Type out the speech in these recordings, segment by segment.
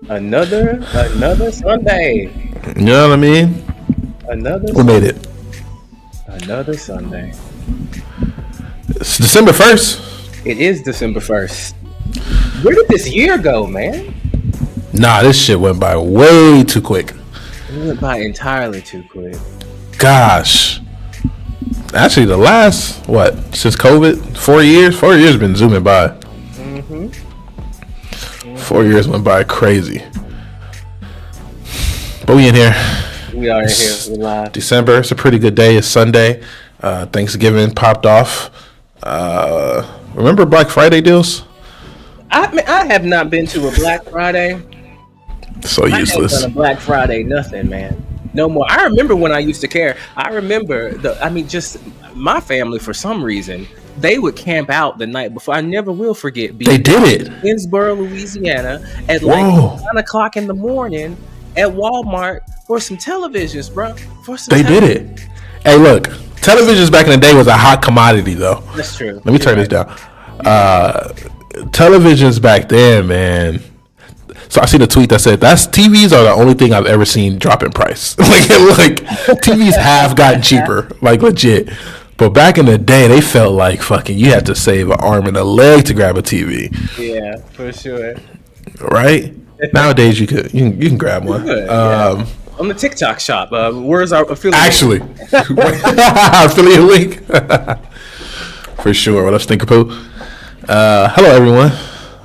Another Sunday. You know what I mean? Another We made it. Another Sunday. It's December 1st. It is December 1st. Where did this year go, man? Nah, this shit went by way too quick. It went by entirely too quick. Gosh. Actually, the last, since COVID? 4 years? 4 years been zooming by. Mm-hmm. 4 years went by crazy. But we in here. We are in here. We're live. December. It's a pretty good day. It's Sunday. Thanksgiving popped off. Remember Black Friday deals? I have not been to a Black Friday. So useless. I haven't done a Black Friday, nothing, man. No more. I remember when I used to care. I remember just my family, for some reason, they would camp out the night before. I never will forget being They did it. in Winsboro, Louisiana at like 9 o'clock in the morning at Walmart for some televisions, bro. They did it. Hey, look, televisions back in the day was a hot commodity, though. That's true. Let me turn this down. Televisions back then, man. So I seen a tweet that said TVs are the only thing I've ever seen drop in price. like TVs have gotten cheaper, like legit. But back in the day, they felt like fucking you had to save an arm and a leg to grab a TV. Yeah, for sure. Right? Nowadays you can grab one. Yeah. On the TikTok shop. Where's our affiliate? Actually, affiliate link. For sure. What up, Stinkapoo? Hello, everyone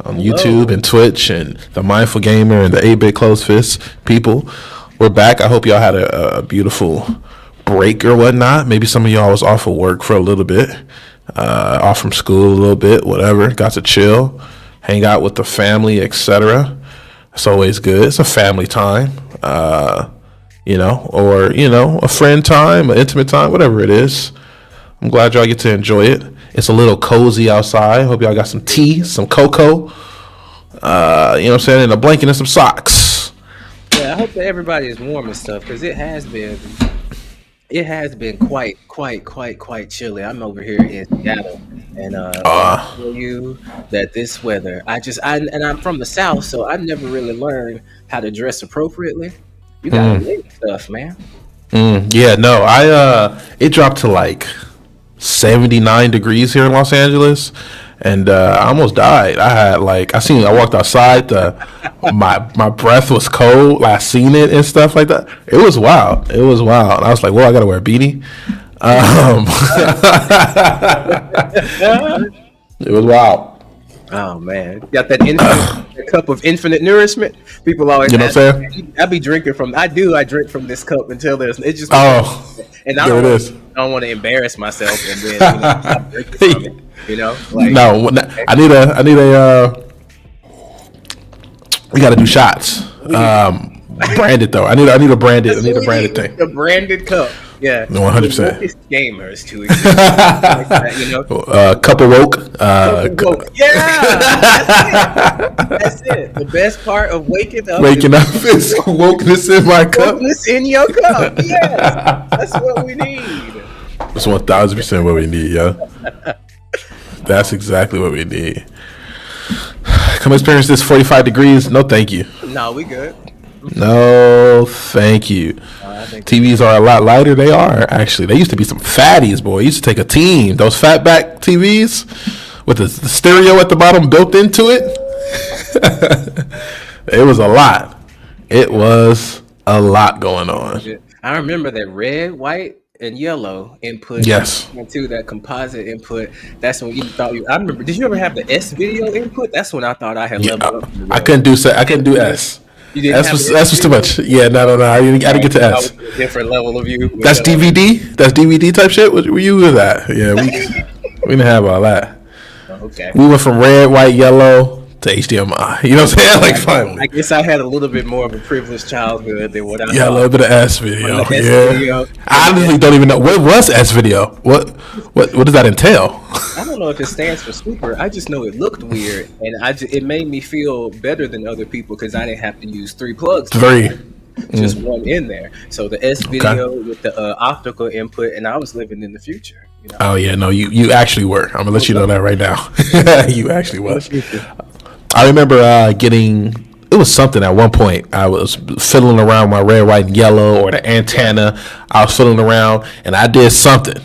on YouTube and Twitch and the Mindful Gamer and the 8-Bit Closed Fist people. We're back. I hope y'all had a beautiful break or whatnot. Maybe some of y'all was off of work for a little bit, off from school a little bit, whatever. Got to chill, hang out with the family, etc. It's always good. It's a family time, or a friend time, an intimate time, whatever it is. I'm glad y'all get to enjoy it. It's a little cozy outside. Hope y'all got some tea, some cocoa, you know what I'm saying, and a blanket and some socks. Yeah, I hope that everybody is warm and stuff, because it has been quite chilly. I'm over here in Seattle, and I tell you that this weather, I'm from the South, so I never really learned how to dress appropriately. You gotta live stuff, man. Yeah, no, it dropped to like 79 degrees here in Los Angeles, and I almost died. I walked outside, my breath was cold. I seen it and stuff like that. It was wild. I was like, well, I gotta wear a beanie. It was wild. Oh man, got that cup of infinite nourishment. People always, you know what I'm saying? I drink from this cup until there's it just. And I don't want to embarrass myself and then stop drinking from it. No, I need a. We got to do shots. Branded though. I need a branded thing. The branded cup. Yeah. 100%. Gamers too. Like that, Cup of woke. Yeah. That's it. The best part of waking up is wokeness in my cup. Wokeness in your cup. Yeah. That's what we need. That's 1,000% what we need, yo. That's exactly what we need. Come experience this 45 degrees. No, thank you. No, we good. No, thank you. TVs are a lot lighter. They are, actually. They used to be some fatties, boy. You used to take a team. Those fatback TVs with the stereo at the bottom built into it. It was a lot. It was a lot going on. I remember that red, white, and yellow input. Yes. Into that composite input. That's when you thought I remember. Did you ever have the S video input? That's when I thought I had leveled up. I couldn't do S. S was too much. Yeah, no. I didn't get to S. Different level of view. That's DVD. That's DVD type shit. Were you with that? Yeah, we didn't have all that. Okay. We went from red, white, yellow to HDMI. You know what I'm saying? Like finally. I guess I had a little bit more of a privileged childhood than what I. Yeah, a little bit of S video. Yeah. I honestly don't even know what was S video. What does that entail? I don't know if it stands for super. I just know it looked weird, and it made me feel better than other people because I didn't have to use 3 plugs. Just one in there. So the S video with the optical input, and I was living in the future. Oh yeah, no, you actually were. I'm gonna let you know that right now. You actually was. I remember getting it was something at one point. I was fiddling around my red, white, and yellow, or the antenna. I was fiddling around, and I did something,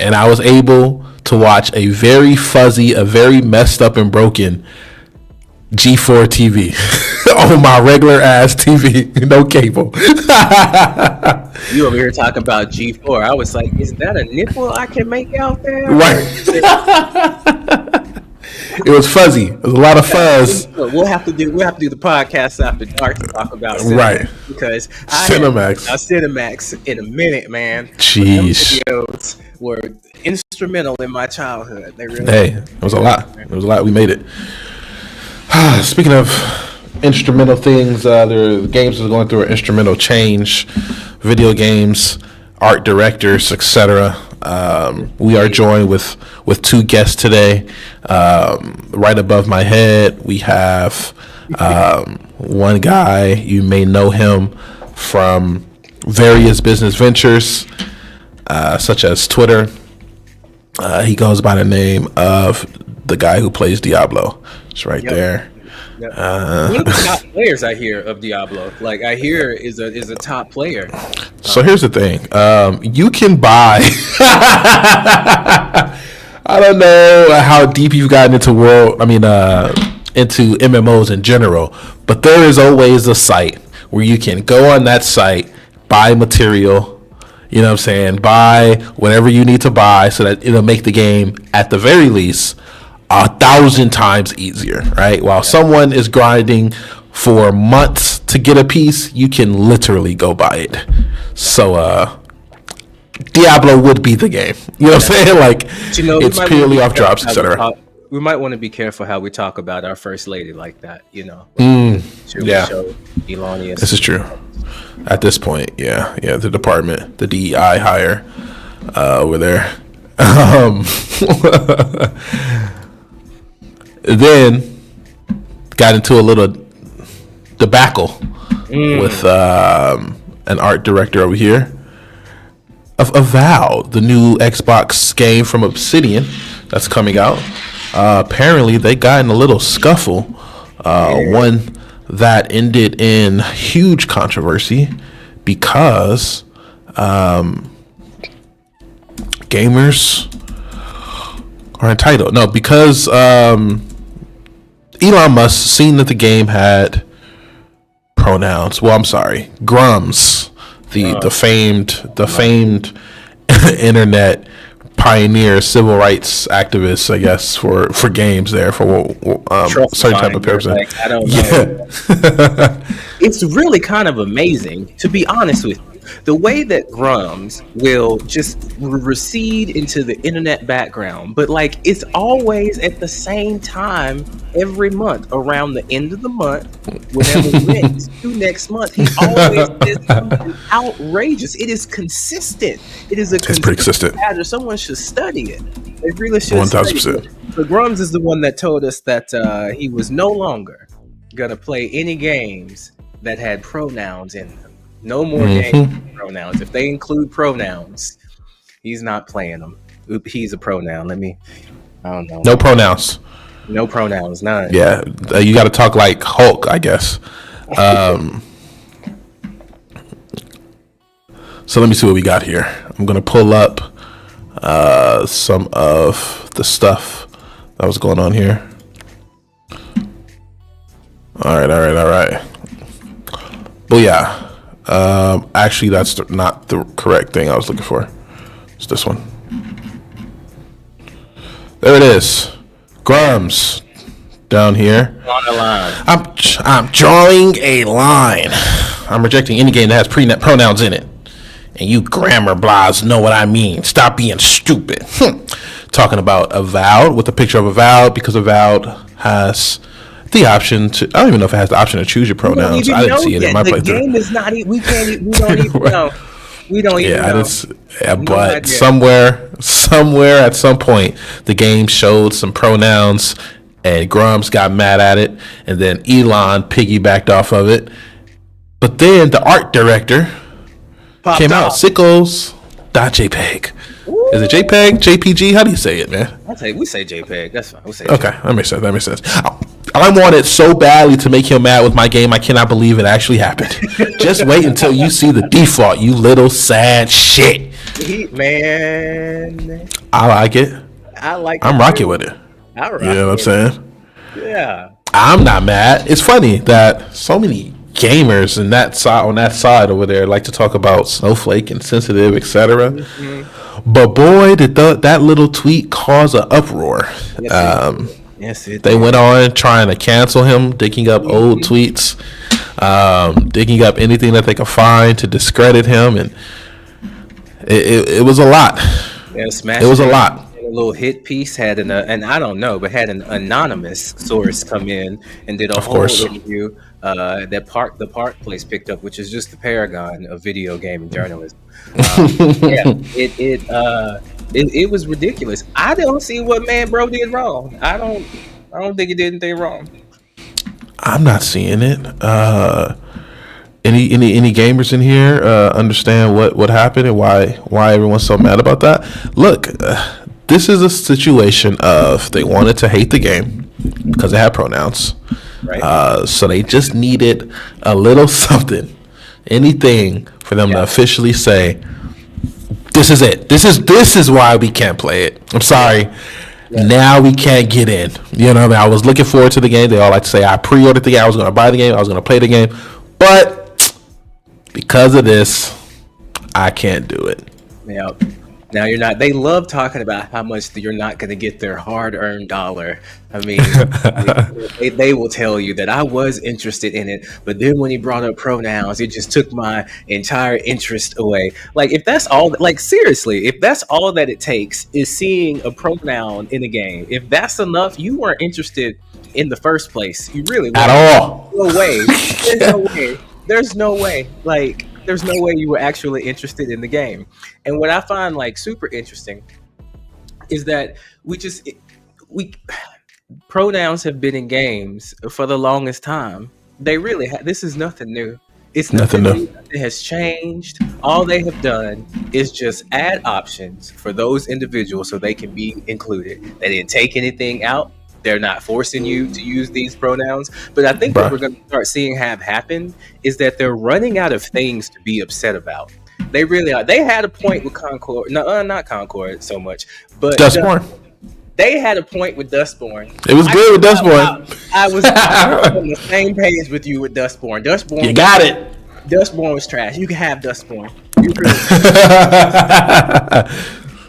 and I was able to watch a very fuzzy, a very messed up and broken G4 TV on my regular ass TV, no cable. You over here talking about G4. I was like, is that a nipple I can make out there? Right. It was fuzzy. It was a lot of fuzz. We'll have to do the podcast after dark to talk about Cinemax, right, because Cinemax in a minute, man. Jeez, videos were instrumental in my childhood. They really it was a lot. It was a lot. We made it. Speaking of instrumental things, the games are going through an instrumental change. Video games, art directors, etc. We are joined with two guests today. Right above my head, we have one guy. You may know him from various business ventures, such as Twitter. He goes by the name of the guy who plays Diablo. It's right there. Yep. One of the top players I hear of Diablo, like I hear, is a top player. So here's the thing: you can buy. I don't know how deep you've gotten into into MMOs in general, but there is always a site where you can go on that site, buy material. You know what I'm saying? Buy whatever you need to buy so that it'll make the game, at the very least, 1,000 times easier, right? While someone is grinding for months to get a piece, you can literally go buy it. So, Diablo would be the game. You know what I'm saying? Like, it's purely off drops, etc. We might want to be careful how we talk about our first lady like that, you know. Yeah. Elon is. This is true. At this point, yeah, the department, the DEI hire over there. Then got into a little debacle with an art director over here of Avowed, the new Xbox game from Obsidian that's coming out. Apparently, they got in a little scuffle, one that ended in huge controversy because gamers are entitled. No, because Elon Musk seen that the game had pronouns. Well, I'm sorry, grums, the famed internet pioneer, civil rights activists, I guess, for games there for certain type of person. Like, I don't know. Yeah. It's really kind of amazing, to be honest with you. The way that grums will just recede into the internet background, but like it's always at the same time every month around the end of the month, whenever next month, he always says something outrageous. It is consistent. It is it's pretty consistent. Pattern. Someone should study it. They really should. 1,000%. So Grums is the one that told us that he was no longer gonna play any games that had pronouns in them. No more games with pronouns. If they include pronouns, he's not playing them. He's a pronoun. I don't know. No pronouns. No pronouns, none. Yeah, you got to talk like Hulk, I guess. So let me see what we got here. I'm going to pull up some of the stuff that was going on here. All right. Booyah. Actually, that's not the correct thing I was looking for. It's this one. There it is. Grums down here. On the line. I'm drawing a line. I'm rejecting any game that has pronouns in it. And you grammar blahs know what I mean. Stop being stupid. Talking about Avowed, with a picture of Avowed, because Avowed has the option to, I don't even know if it has the option to choose your pronouns. I didn't see it in my playthrough. The game is not, we don't even know. We don't even know. But somewhere at some point, the game showed some pronouns, and Grums got mad at it, and then Elon piggybacked off of it. But then the art director came out, sickles.jpg. Is it JPEG, JPG? How do you say it, man? We say JPEG. That's fine. We say Okay, JPEG. that makes sense. That makes sense. I wanted so badly to make him mad with my game. I cannot believe it actually happened. Just wait until you see the default, you little sad shit. Man, I like it. I like. I'm rocking with it. You know what I'm saying? Yeah. I'm not mad. It's funny that so many gamers in that side on that side over there like to talk about Snowflake and sensitive, etc. Mm-hmm. But boy, did that little tweet cause an uproar. Yes, it they went on trying to cancel him, digging up old tweets, digging up anything that they could find to discredit him, and it was a lot. Yeah, it was a lot. A little hit piece had and I don't know, but had an anonymous source come in and did a whole interview that the Park Place picked up, which is just the paragon of video game journalism. It was ridiculous. I don't see what bro did wrong. I don't think he did anything wrong. I'm not seeing it. Any gamers in here understand what happened and why everyone's so mad about that? Look, this is a situation of they wanted to hate the game because it had pronouns, right? So they just needed a little something, anything for them to officially say, "This is it. This is why we can't play it." I'm sorry. Yeah. Now we can't get in. You know, I was looking forward to the game. They all like to say I pre-ordered the game. I was going to buy the game. I was going to play the game, but because of this, I can't do it. Yeah. Now you're not. They love talking about how much you're not going to get their hard-earned dollar. I mean, they will tell you that I was interested in it, but then when he brought up pronouns, it just took my entire interest away. Like, if that's all, like seriously, if that's all that it takes is seeing a pronoun in a game, if that's enough, you weren't interested in the first place. You really weren't. At all. No way. There's no way. There's no way. Like. There's no way you were actually interested in the game. And what I find like super interesting is that pronouns have been in games for the longest time. They really this is nothing new. It's nothing new. It has changed. All they have done is just add options for those individuals so they can be included. They didn't take anything out. They're not forcing you to use these pronouns. But I think what we're going to start seeing happen is that they're running out of things to be upset about. They really are. They had a point with Concord. No, not Concord so much. But Dustborn. They had a point with Dustborn. It was good with Dustborn. I was on the same page with you with Dustborn. Dustborn. You got it. Dustborn was trash. You can have Dustborn.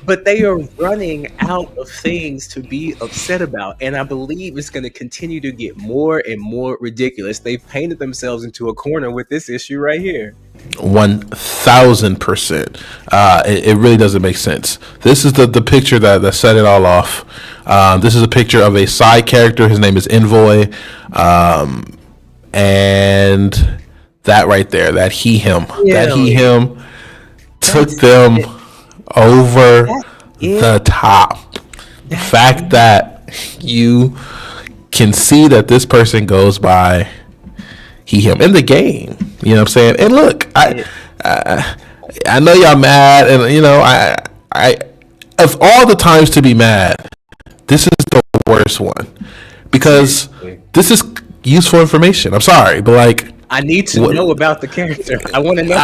But they are running out of things to be upset about. And I believe it's going to continue to get more and more ridiculous. They've painted themselves into a corner with this issue right here. 1000%. It really doesn't make sense. This is the picture that set it all off. This is a picture of a side character. His name is Envoy. And that right there, that him took them over the top. The fact that you can see that this person goes by him in the game, you know what I'm saying? And look, I know y'all mad, and you know, I of all the times to be mad, this is the worst one because this is useful information. I'm sorry, but like, I need to know about the character. I want to know.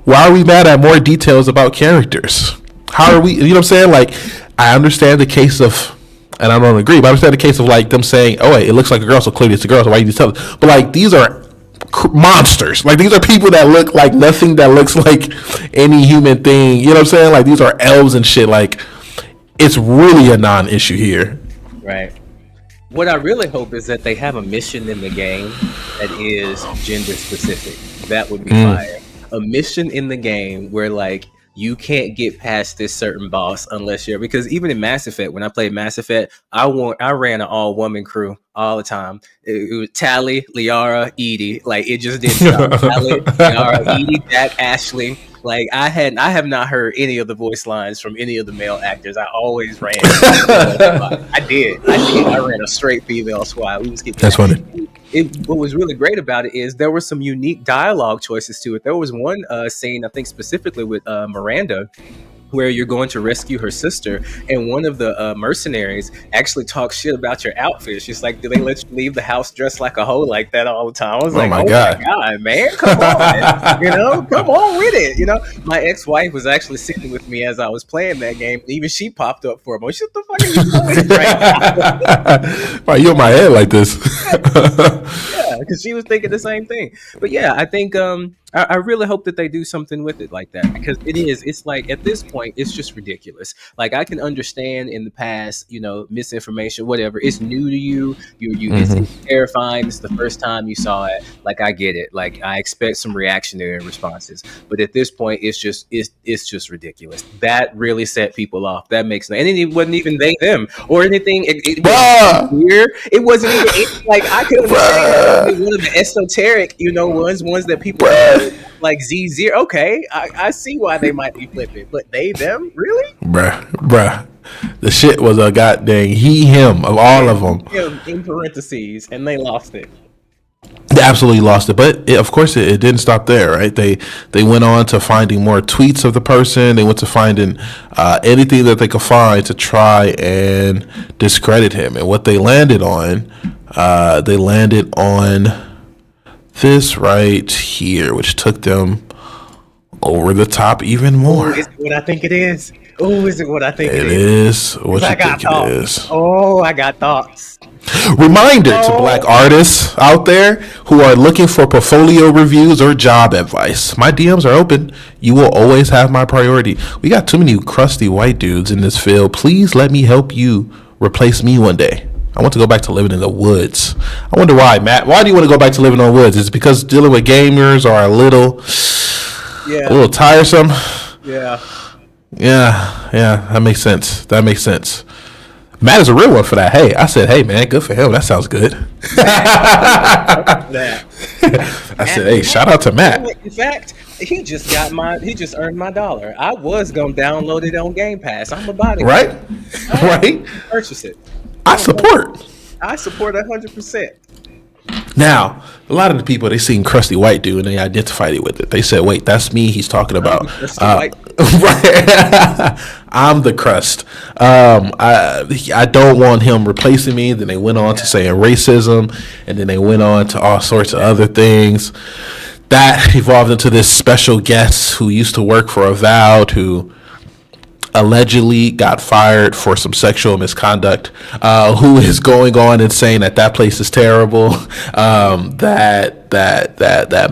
Why are we mad at more details about characters? How are we, you know what I'm saying? Like, I understand the case of, and I don't agree, but I understand the case of like them saying, oh, wait, it looks like a girl, so clearly it's a girl, so why you tell us? But like, these are monsters. Like, these are people that look like nothing that looks like any human thing. You know what I'm saying? Like, these are elves and shit. Like, it's really a non-issue here. Right. What I really hope is that they have a mission in the game that is gender specific. That would be fire. A mission in the game where like you can't get past this certain boss unless you're, because even in Mass Effect, when I played Mass Effect, I ran an all woman crew all the time. It was Tali, Liara, Edie. Like, it just didn't stop. Tali, Liara, Edie, Jack, Ashley. Like, I have not heard any of the voice lines from any of the male actors. I always ran. I did. I ran a straight female squad. We was getting. That's funny. What was really great about it is there were some unique dialogue choices to it. There was one scene, I think specifically with Miranda, where you're going to rescue her sister, and one of the mercenaries actually talks shit about your outfit. She's like, "Do they let you leave the house dressed like a hoe like that all the time?" I was Oh like, my "Oh god. my god, man, come on, come on with it." My ex-wife was actually sitting with me as I was playing that game. Even she popped up for a moment. What the fuck are you doing right now? Why you on my head like this? Yeah, because she was thinking the same thing. But yeah, I think I really hope that they do something with it like that, because it's like at this point it's just ridiculous. Like, I can understand in the past, misinformation, whatever. It's new to you. It's terrifying. It's the first time you saw it. Like, I get it. Like, I expect some reactionary responses. But at this point, it's just ridiculous. That really set people off. That makes no, and it wasn't even they them or anything. It was weird. It wasn't even like, I could understand one of the esoteric, ones that people like Z0. Okay, I see why they might be flipping, but they them really, bruh. The shit was a goddamn him of all of them. Him in parentheses, and they lost it. They absolutely lost it, but of course it didn't stop there, right? They went on to finding more tweets of the person. They went to finding anything that they could find to try and discredit him. And what they landed on this right here, which took them over the top even more. Is it what I think it is? Oh, is it what I think it is? What you think it is? Oh, I got thoughts. Reminder to black artists out there who are looking for portfolio reviews or job advice. My DMs are open. You will always have my priority. We got too many crusty white dudes in this field. Please let me help you replace me one day. I want to go back to living in the woods. I wonder why, Matt. Why do you want to go back to living in the woods? Is it because dealing with gamers are a little tiresome? Yeah. That makes sense. Matt is a real one for that. Hey, I said, hey man, good for him. That sounds good. I said, hey, shout out to Matt. In fact, he just earned my $1. I was gonna download it on Game Pass. I'm about it. Right? Purchase it. I support 100%. Now, a lot of the people, they seen crusty white dude and they identified it with it. They said, wait, that's me he's talking about. Right. I'm the crust. I don't want him replacing me. Then they went on to saying racism, and then they went on to all sorts of other things. That evolved into this special guest who used to work for Avowed, who allegedly got fired for some sexual misconduct, who is going on and saying that place is terrible, that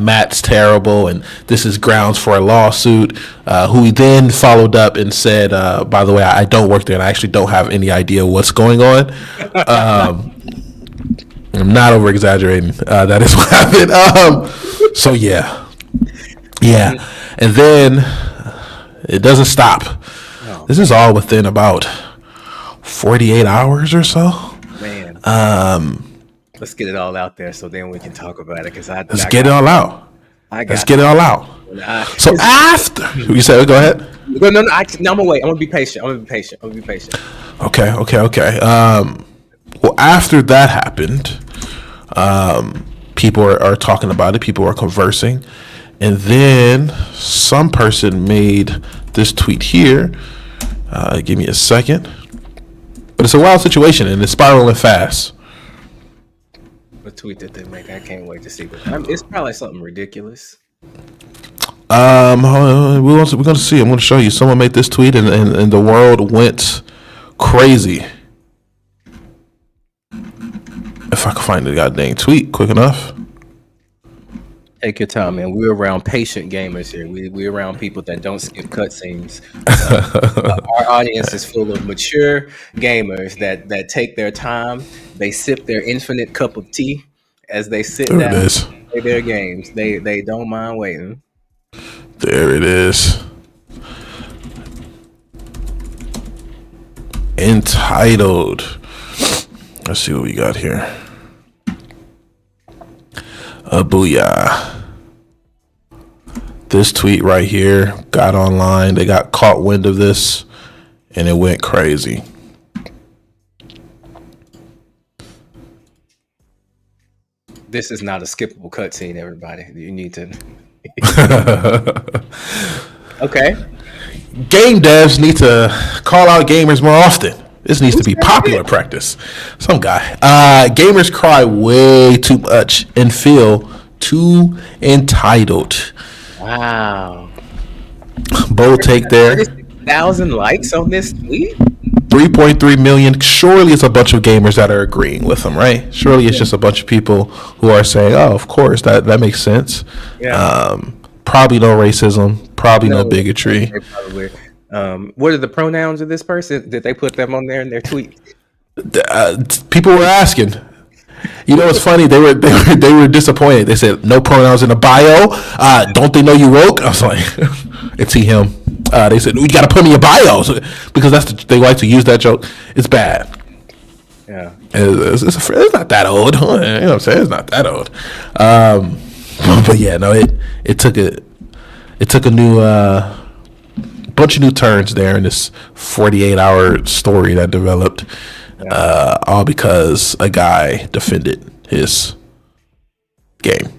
Matt's terrible, and this is grounds for a lawsuit, who he then followed up and said, by the way, I don't work there and I actually don't have any idea what's going on. I'm not over exaggerating. That is what happened. So yeah. And then it doesn't stop. This is all within about 48 hours or so. Man. Let's get it all out there so then we can talk about it. Let's get it all out. So after you said, go ahead. No, I'm gonna wait. I'm gonna be patient. Okay. Well, after that happened, people are talking about it. People are conversing, and then some person made this tweet here. Give me a second. But it's a wild situation and it's spiraling fast. What tweet did they make? I can't wait to see. It's probably something ridiculous. We're going to see. I'm going to show you. Someone made this tweet and the world went crazy. If I can find the goddamn tweet quick enough. Take your time, man. We're around patient gamers here. We're around people that don't skip cutscenes. Our audience is full of mature gamers that take their time. They sip their infinite cup of tea as they sit down and play their games. They don't mind waiting. There it is. Entitled. Let's see what we got here. Booyah. This tweet right here got online. They got caught wind of this and it went crazy. This is not a skippable cutscene, everybody. You need to. Okay. Game devs need to call out gamers more often. This needs to be popular practice. Some guy. Gamers cry way too much and feel too entitled. Wow. Bold take there. 36,000 likes on this tweet? 3.3 million. Surely it's a bunch of gamers that are agreeing with them, right? Surely it's just a bunch of people who are saying, oh, of course, that makes sense. Yeah. Probably no racism. Probably no bigotry. Probably. What are the pronouns of this person? Did they put them on there in their tweet? People were asking. You know what's funny? They were disappointed. They said no pronouns in the bio. Don't they know you woke? I was like, it's him. They said you got to put me in bio because they like to use that joke. It's bad. Yeah, it's not that old. You know what I'm saying? It's not that old. But yeah, no, it took a new bunch of new turns there in this 48-hour story that developed. All because a guy defended his game.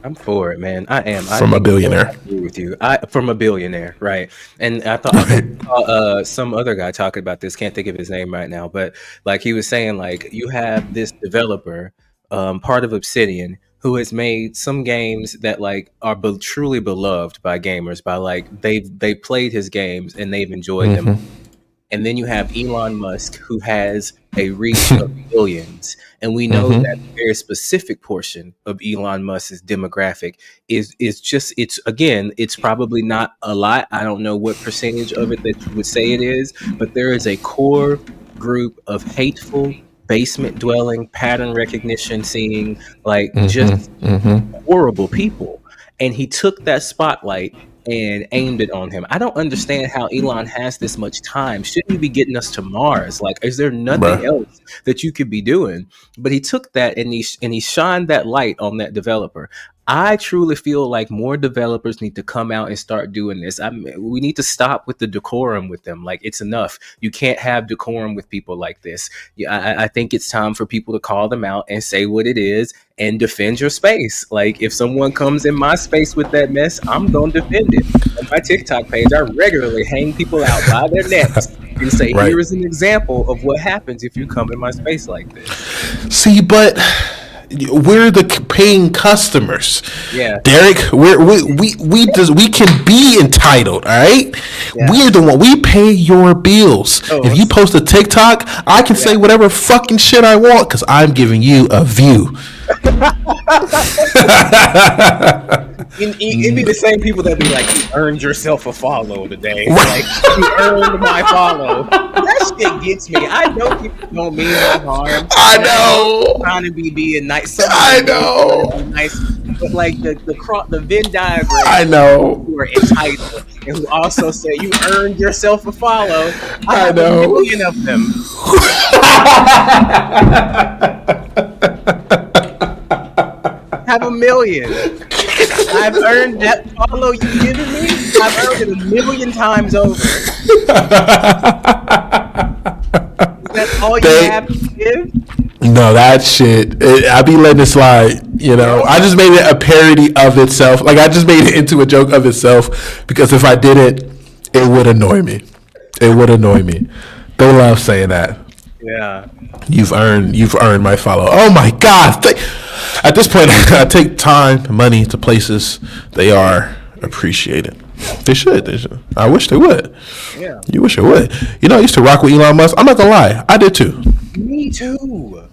I'm for it, man. I am. From a billionaire. I agree with you. From a billionaire, right? And I thought some other guy talking about this. Can't think of his name right now, but like he was saying, like you have this developer, part of Obsidian, who has made some games that like are truly beloved by gamers. By like they played his games and they've enjoyed them. And then you have Elon Musk, who has a reach of billions. And we know that a very specific portion of Elon Musk's demographic is just, it's probably not a lot. I don't know what percentage of it that you would say it is, but there is a core group of hateful, basement dwelling, pattern recognition seeing, like just horrible people. And he took that spotlight and aimed it on him. I don't understand how Elon has this much time. Shouldn't he be getting us to Mars? Like, is there nothing else that you could be doing? But he took that and he shined that light on that developer. I truly feel like more developers need to come out and start doing this. We need to stop with the decorum with them. Like, it's enough. You can't have decorum with people like this. I think it's time for people to call them out and say what it is and defend your space. Like, if someone comes in my space with that mess, I'm going to defend it. On my TikTok page, I regularly hang people out by their necks and say, here is an example of what happens if you come in my space like this. See, but we're the paying customers. Yeah, Derek, we can be entitled. All right, we're the one. We pay your bills. If you post a TikTok, I can say whatever fucking shit I want because I'm giving you a view. It'd be the same people that be like, you earned yourself a follow today. Like, you earned my follow. That shit gets me. I know people don't mean no harm. I know. Trying to be being nice. I know. Nice, but like the Venn diagram. I know. Who are entitled and who also say you earned yourself a follow. I know. A million of them. Have a million. I've earned that follow you giving me. I've earned it a million times over. That's all you have to give? No, that shit. I be letting it slide. You know, I just made it a parody of itself. Like I just made it into a joke of itself because if I did it, it would annoy me. It would annoy me. They love saying that. Yeah. You've earned my follow. Oh my God. At this point, I take time, money to places they are appreciated. They should. I wish they would. Yeah. You wish they would. You know, I used to rock with Elon Musk. I'm not gonna lie. I did too. Me too.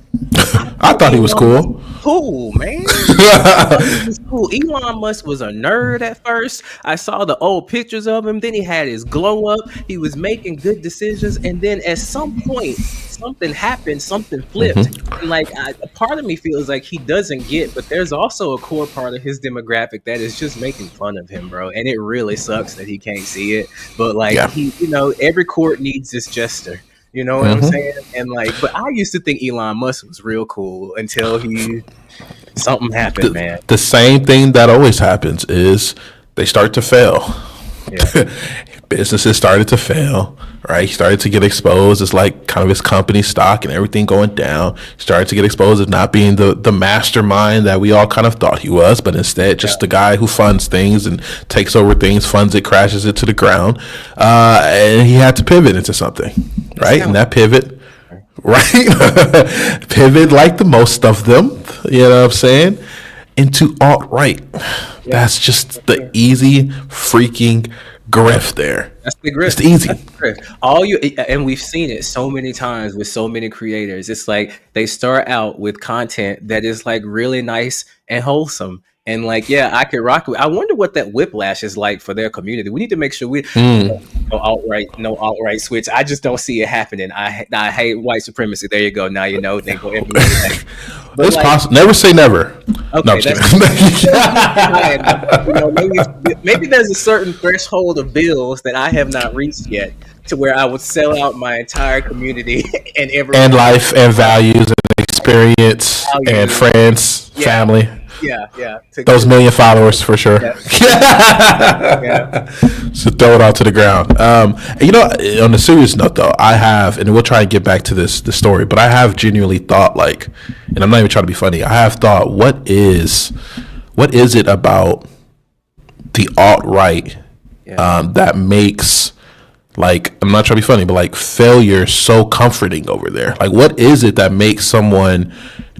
I thought he was cool. Cool, man. He was cool. Elon Musk was a nerd at first. I saw the old pictures of him. Then he had his glow up. He was making good decisions. And then at some point, something happened. Something flipped. And like, a part of me feels like he doesn't get, but there's also a core part of his demographic that is just making fun of him, bro. And it really sucks that he can't see it. But like, he, you know, every court needs this jester. You know what I'm saying? And like, but I used to think Elon Musk was real cool until something happened, man. The same thing that always happens is they start to fail. Yeah. businesses started to fail, right? He started to get exposed as like kind of his company stock and everything going down. He started to get exposed as not being the mastermind that we all kind of thought he was, but instead just the guy who funds things and takes over things, funds it, crashes it to the ground. And he had to pivot into something, right? And that pivot, right? Pivot like the most of them, you know what I'm saying? Into alt-right. That's just the easy freaking grift there. That's the grift. It's easy. That's the grift. And we've seen it so many times with so many creators. It's like they start out with content that is like really nice and wholesome. And like, yeah, I could rock with. I wonder what that whiplash is like for their community. We need to make sure we no alt-right switch. I just don't see it happening. I hate white supremacy. There you go. Now you know they go everywhere. It's like, possible. Never say never. Okay, maybe there's a certain threshold of bills that I have not reached yet, to where I would sell out my entire community and life and values and experience and friends, family. Yeah. Those million followers for sure. Yeah. So throw it out to the ground. On a serious note, though, I have, and we'll try and get back to the story, but I have genuinely thought, like, and I'm not even trying to be funny, I have thought, what is it about the alt-right that makes, like, I'm not trying to be funny, but like failure so comforting over there? Like, what is it that makes someone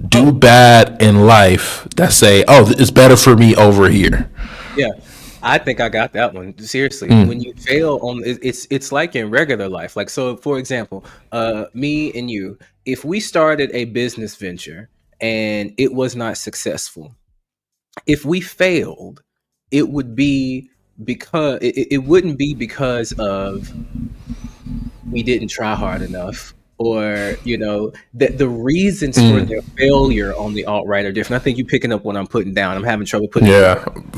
do bad in life that say, oh, it's better for me over here? Yeah, I think I got that one. Seriously, when you fail on it's like in regular life. Like, so for example, me and you, if we started a business venture and it was not successful, if we failed, it would be because it wouldn't be because of we didn't try hard enough, or the reasons for their failure on the alt-right are different. I think you're picking up what I'm putting down. I'm having trouble putting it down.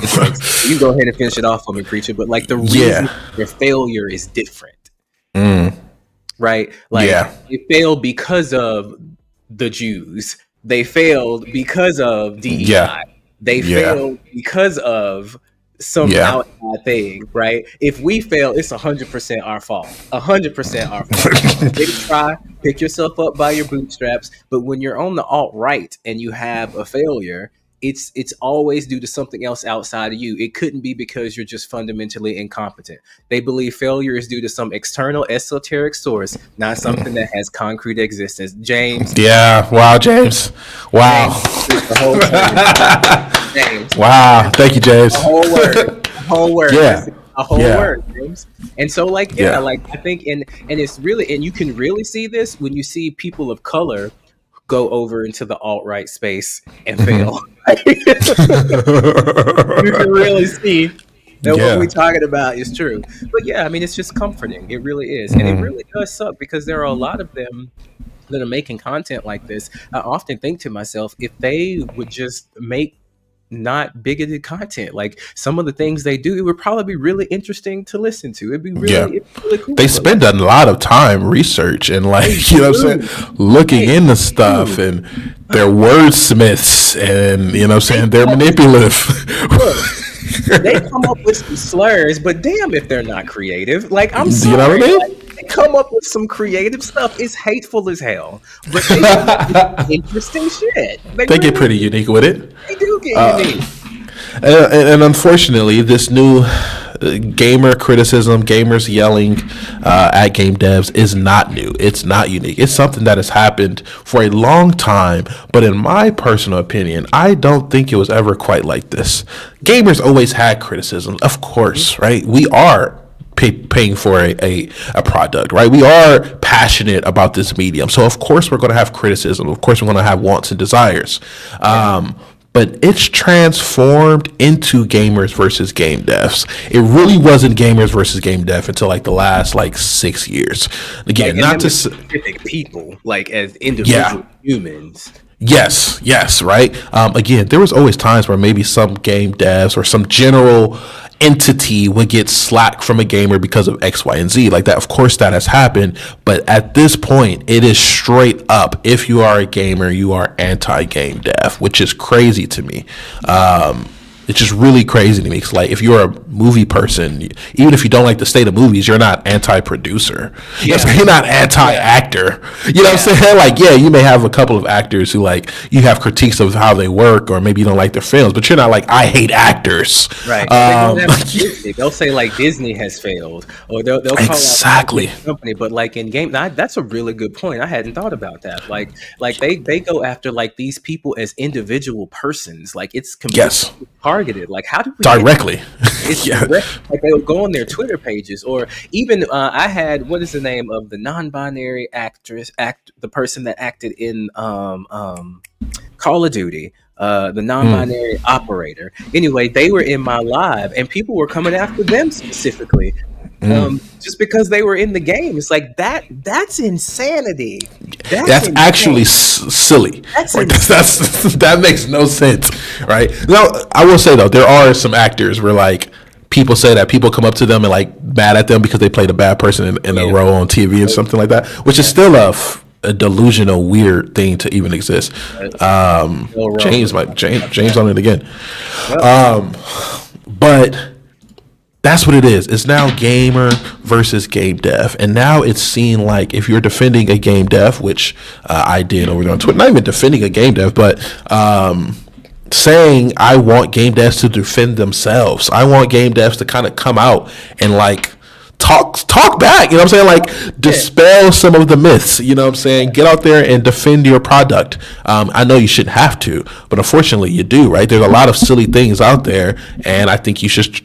You go ahead and finish it off for me, preacher. But like the reason their failure is different, right? Like they failed because of the Jews. They failed because of DEI. They failed because of some outside thing, right? If we fail, it's 100% our fault. 100% our fault. Maybe try, pick yourself up by your bootstraps. But when you're on the alt-right and you have a failure, it's always due to something else outside of you. It couldn't be because you're just fundamentally incompetent. They believe failure is due to some external esoteric source, not something that has concrete existence. James. Yeah. Wow, James. Wow. James, the whole thing. James. Wow. Thank you, James. A whole word. A whole word. Yeah. A whole word, James. And so, like, like I think, and it's really, and you can really see this when you see people of color go over into the alt-right space and fail. You can really see that what we're talking about is true. But yeah, I mean, it's just comforting. It really is. And it really does suck because there are a lot of them that are making content like this. I often think to myself, if they would just make not bigoted content, like some of the things they do, it would probably be really interesting to listen to. It'd be really cool. They spend a lot of time research and like, you know what I'm saying, looking into stuff, and they're wordsmiths, and you know what I'm saying, they're manipulative. They come up with some slurs, but damn if they're not creative. Like, I'm sorry. You know what I mean? Like, they come up with some creative stuff. It's hateful as hell, but they do interesting shit. They really get pretty unique with it. They do get unique. And unfortunately, this new gamer criticism, gamers yelling at game devs is not new. It's not unique. It's something that has happened for a long time. But in my personal opinion, I don't think it was ever quite like this. Gamers always had criticism, of course, right? We are paying for a product, right? We are passionate about this medium. So of course we're going to have criticism. Of course we're going to have wants and desires. But it's transformed into gamers versus game devs. It really wasn't gamers versus game dev until like the last 6 years. Again, like, not to specific people, like as individual humans. Yes, right. Again, there was always times where maybe some game devs or some general entity would get slack from a gamer because of X, Y, and Z. Like that, of course, that has happened. But at this point, it is straight up. If you are a gamer, you are anti-game dev, which is crazy to me. it's just really crazy to me. It's like if you're a movie person, even if you don't like the state of movies, you're not anti-producer. You know, you're not anti-actor. You know what I'm saying? Like, yeah, you may have a couple of actors who like you have critiques of how they work, or maybe you don't like their films, but you're not like I hate actors. Right. They'll say like Disney has failed, or they'll call out the company. But like in game, that's a really good point. I hadn't thought about that. Like they go after like these people as individual persons. Like it's completely targeted. Like how do we directly? It's direct. Like they'll go on their Twitter pages, or even I had, what is the name of the non-binary the person that acted in Call of Duty, the non-binary operator. Anyway, they were in my live, and people were coming after them specifically. Just because they were in the game. It's like that's insanity. That's actually silly. That makes no sense, right? Now, I will say though, there are some actors where like people say that people come up to them and like mad at them because they played a bad person in a role on TV and something like that, which is still a delusional, weird thing to even exist. James on it again. But that's what it is. It's now gamer versus game dev. And now it's seen like if you're defending a game dev, which I did over there on Twitter, not even defending a game dev, but saying I want game devs to defend themselves. I want game devs to kind of come out and like talk back, you know what I'm saying? Like dispel some of the myths, you know what I'm saying? Get out there and defend your product. I know you shouldn't have to, but unfortunately you do, right? There's a lot of silly things out there, and I think you should,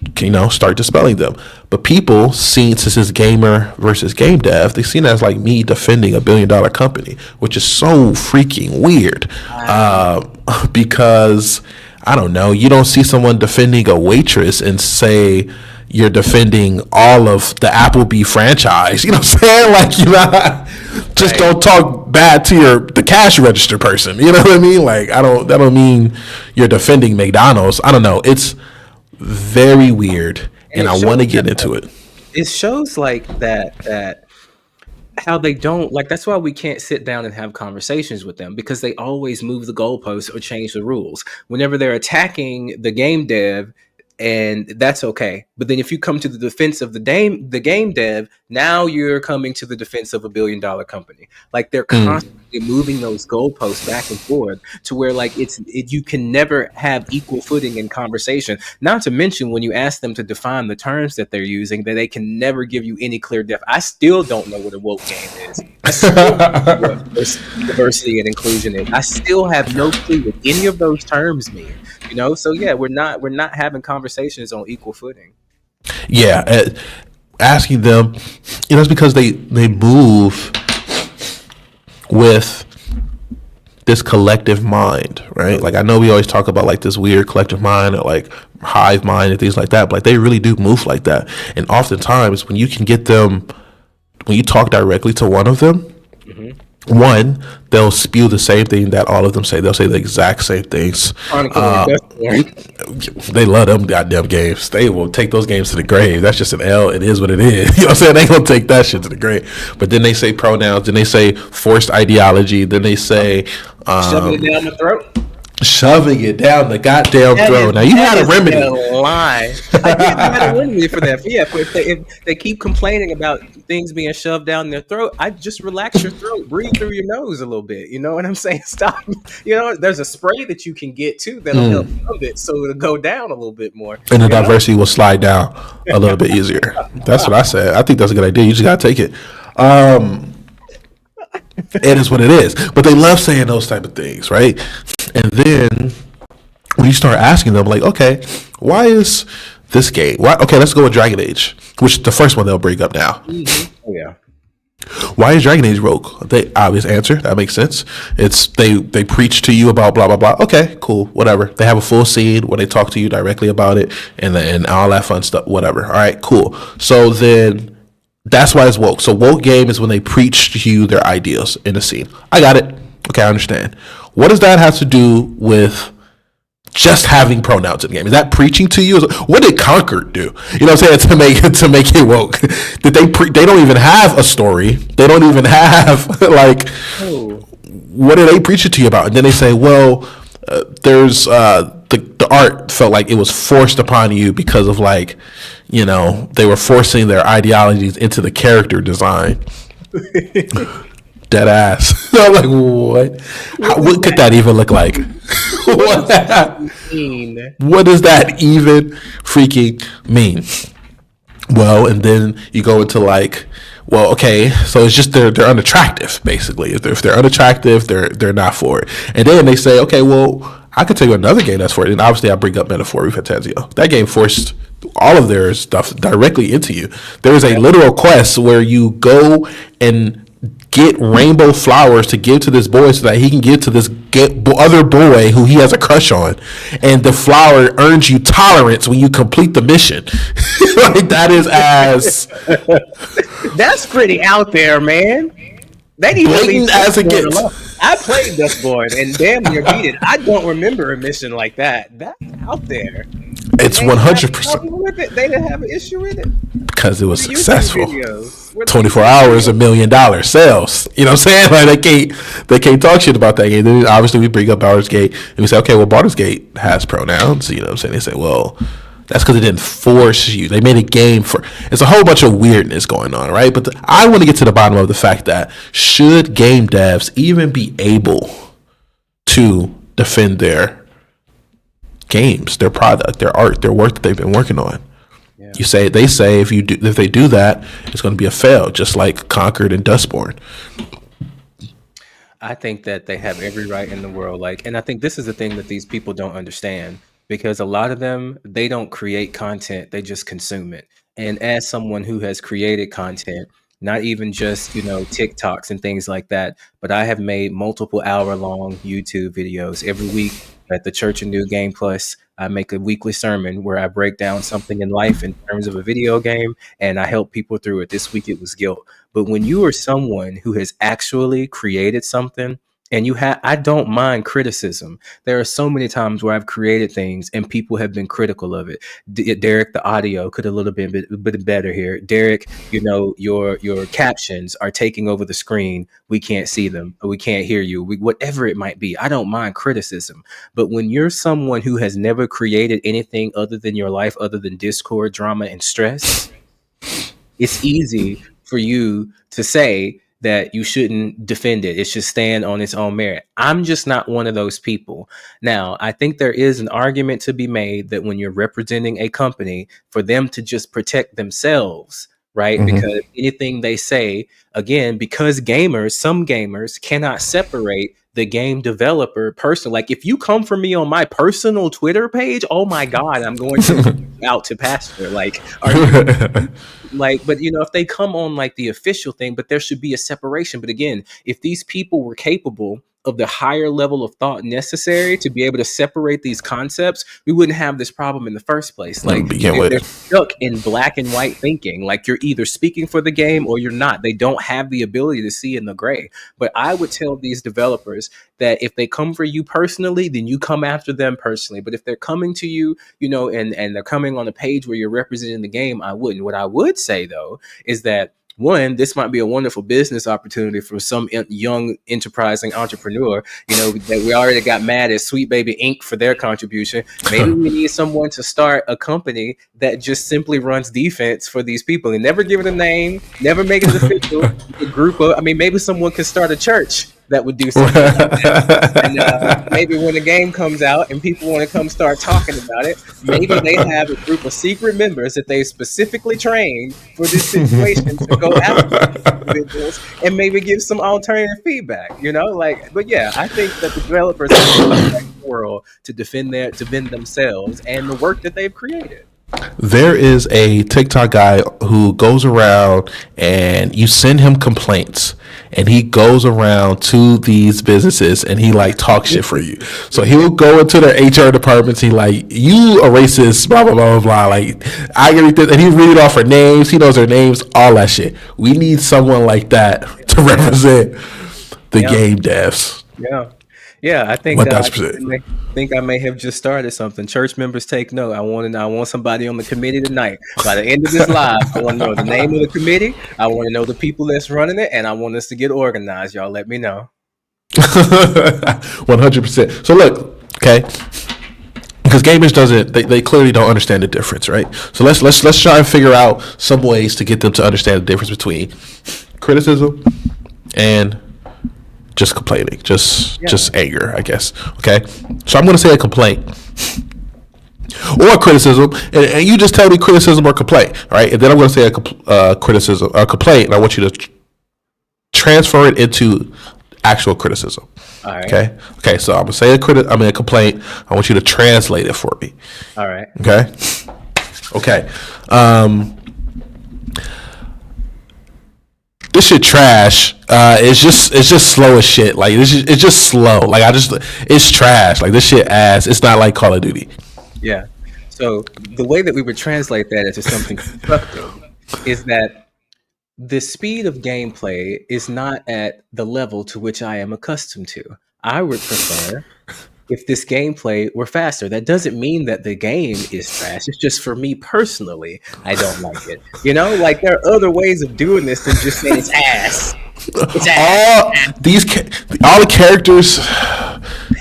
start dispelling them. But people since this is gamer versus game dev, they seen it as like me defending $1 billion company, which is so freaking weird. Because I don't know, you don't see someone defending a waitress and say you're defending all of the Applebee franchise. You know what I'm saying? Like, just don't talk bad to the cash register person. You know what I mean? Like, that don't mean you're defending McDonald's. I don't know. It's very weird, and I want to get into it. It shows like that how they don't, like, that's why we can't sit down and have conversations with them, because they always move the goalposts or change the rules whenever they're attacking the game dev. And that's okay. But then if you come to the defense of the game dev, now you're coming to the defense of $1 billion company. Like they're constantly moving those goalposts back and forth to where like you can never have equal footing in conversation. Not to mention when you ask them to define the terms that they're using, that they can never give you any clear I still don't know what a woke game is. I still don't know what diversity and inclusion is. I still have no clue what any of those terms mean. So yeah, we're not having conversations on equal footing. Yeah, asking them, it's because they move with this collective mind, right? Like I know we always talk about like this weird collective mind or like hive mind and things like that, but like they really do move like that. And oftentimes when you can get them, when you talk directly to one of them, one, they'll spew the same thing that all of them say. They'll say the exact same things. They love them goddamn games. They will take those games to the grave. That's just an L. It is what it is. You know what I'm saying? They gonna take that shit to the grave. But then they say pronouns. Then they say forced ideology. Then they say shoving it down the throat. Shoving it down the goddamn throat. Now you had a remedy. Lie. I had a remedy for that. Yeah, if they keep complaining about things being shoved down their throat, I just relax your throat, breathe through your nose a little bit. You know what I'm saying? Stop. There's a spray that you can get too that'll help shove it so it'll go down a little bit more. And the diversity will slide down a little bit easier. That's what I said. I think that's a good idea. You just gotta take it. It is what it is. But they love saying those type of things, right? And then when you start asking them, like, okay, why is this game? Okay, let's go with Dragon Age, which is the first one they'll bring up now. Mm-hmm. Yeah. Why is Dragon Age woke? The obvious answer. That makes sense. It's they preach to you about blah, blah, blah. Okay, cool, whatever. They have a full scene where they talk to you directly about it and all that fun stuff, whatever. All right, cool. So then that's why it's woke. So woke game is when they preach to you their ideas in a scene. I got it. Okay, I understand. What does that have to do with just having pronouns in the game? Is that preaching to you? What did Concord do? You know what I'm saying, to make it woke? Did they don't even have a story. They don't even have what are they preaching to you about? And then they say, well, there's the art felt like it was forced upon you because of like, they were forcing their ideologies into the character design. Dead ass. I'm like, what? What could that even look like? What does that even freaking mean? Well, and then you go into like, well, okay, so it's just they're unattractive, basically. If they're unattractive, they're not for it. And then they say, okay, well, I could tell you another game that's for it. And obviously, I bring up Metaphor Fantasio. That game forced all of their stuff directly into you. There is a literal quest where you go and get rainbow flowers to give to this boy so that he can give to this other boy who he has a crush on, and the flower earns you tolerance when you complete the mission. Like that is as that's pretty out there, man. That even blatant as it gets. I played Dustborn and damn near beat it. I don't remember a mission like that. That's out there. It's 100%. They didn't have an issue with it because it was successful. 24 hours, $1 million sales. You know what I'm saying? Like they can't talk shit about that game. Then obviously we bring up Baldur's Gate and we say, okay, well Baldur's Gate has pronouns. You know what I'm saying? They say, well, that's because it didn't force you. They made a game for. It's a whole bunch of weirdness going on, right? But I want to get to the bottom of the fact that should game devs even be able to defend their games, their product, their art, their work that they've been working on? Yeah. They say if they do that, it's going to be a fail, just like Conquered and Dustborn. I think that they have every right in the world. And I think this is the thing that these people don't understand, because a lot of them, they don't create content, they just consume it. And as someone who has created content, not even just, TikToks and things like that, but I have made multiple hour-long YouTube videos every week at the Church of New Game Plus. I make a weekly sermon where I break down something in life in terms of a video game, and I help people through it. This week it was guilt. But when you are someone who has actually created something, and I don't mind criticism. There are so many times where I've created things and people have been critical of it. Derek, the audio could have a little bit better here. Derek, your captions are taking over the screen. We can't see them. Or we can't hear you. Whatever it might be. I don't mind criticism. But when you're someone who has never created anything other than your life, other than discord, drama, and stress, it's easy for you to say that you shouldn't defend it. It should stand on its own merit. I'm just not one of those people. Now, I think there is an argument to be made that when you're representing a company, for them to just protect themselves, right? Mm-hmm. Because anything they say, again, because some gamers cannot separate the game developer person. Like if you come for me on my personal Twitter page, oh my God, I'm going to out to pasture. Like, but if they come on like the official thing, but there should be a separation. But again, if these people were capable of the higher level of thought necessary to be able to separate these concepts, we wouldn't have this problem in the first place. Like they're stuck in black and white thinking. Like you're either speaking for the game or you're not. They don't have the ability to see in the gray. But I would tell these developers that if they come for you personally, then you come after them personally. But if they're coming to you, and they're coming on a page where you're representing the game, I wouldn't. What I would say though is that, one, this might be a wonderful business opportunity for some young enterprising entrepreneur, that we already got mad at Sweet Baby Inc. for their contribution. Maybe we need someone to start a company that just simply runs defense for these people and never give it a name, never make it official. Maybe someone could start a church that would do something like that. And maybe when the game comes out and people want to come start talking about it, maybe they have a group of secret members that they specifically trained for this situation to go after individuals and maybe give some alternative feedback, But yeah, I think that the developers have the world to defend themselves and the work that they've created. There is a TikTok guy who goes around and you send him complaints and he goes around to these businesses and he talks shit for you. So he'll go into their HR departments. He you a racist, blah, blah, blah, blah. I get it. And he read off her names. He knows their names, all that shit. We need someone like that to represent the game devs. Yeah. Yeah, I think I may have just started something. Church members, take note. I want somebody on the committee tonight. By the end of this live, I want to know the name of the committee. I want to know the people that's running it, and I want us to get organized. Y'all let me know. 100%. So look, okay. because gamers they clearly don't understand the difference, right? So let's try and figure out some ways to get them to understand the difference between criticism and just complaining, just anger, I guess. Okay, so I'm going to say a complaint or a criticism, and you just tell me criticism or complaint, all right? And then I'm going to say a complaint, and I want you to transfer it into actual criticism. All right. Okay. So I'm gonna say a complaint. I want you to translate it for me. All right. Okay. This shit trash. It's just slow as shit. Like it's just slow. Like it's trash. Like this shit ass. It's not like Call of Duty. Yeah. So the way that we would translate that into something constructive is that the speed of gameplay is not at the level to which I am accustomed to. I would prefer if this gameplay were faster. That doesn't mean that the game is trash. It's just for me personally, I don't like it. You know, like there are other ways of doing this than just saying it's ass. It's ass. All the characters.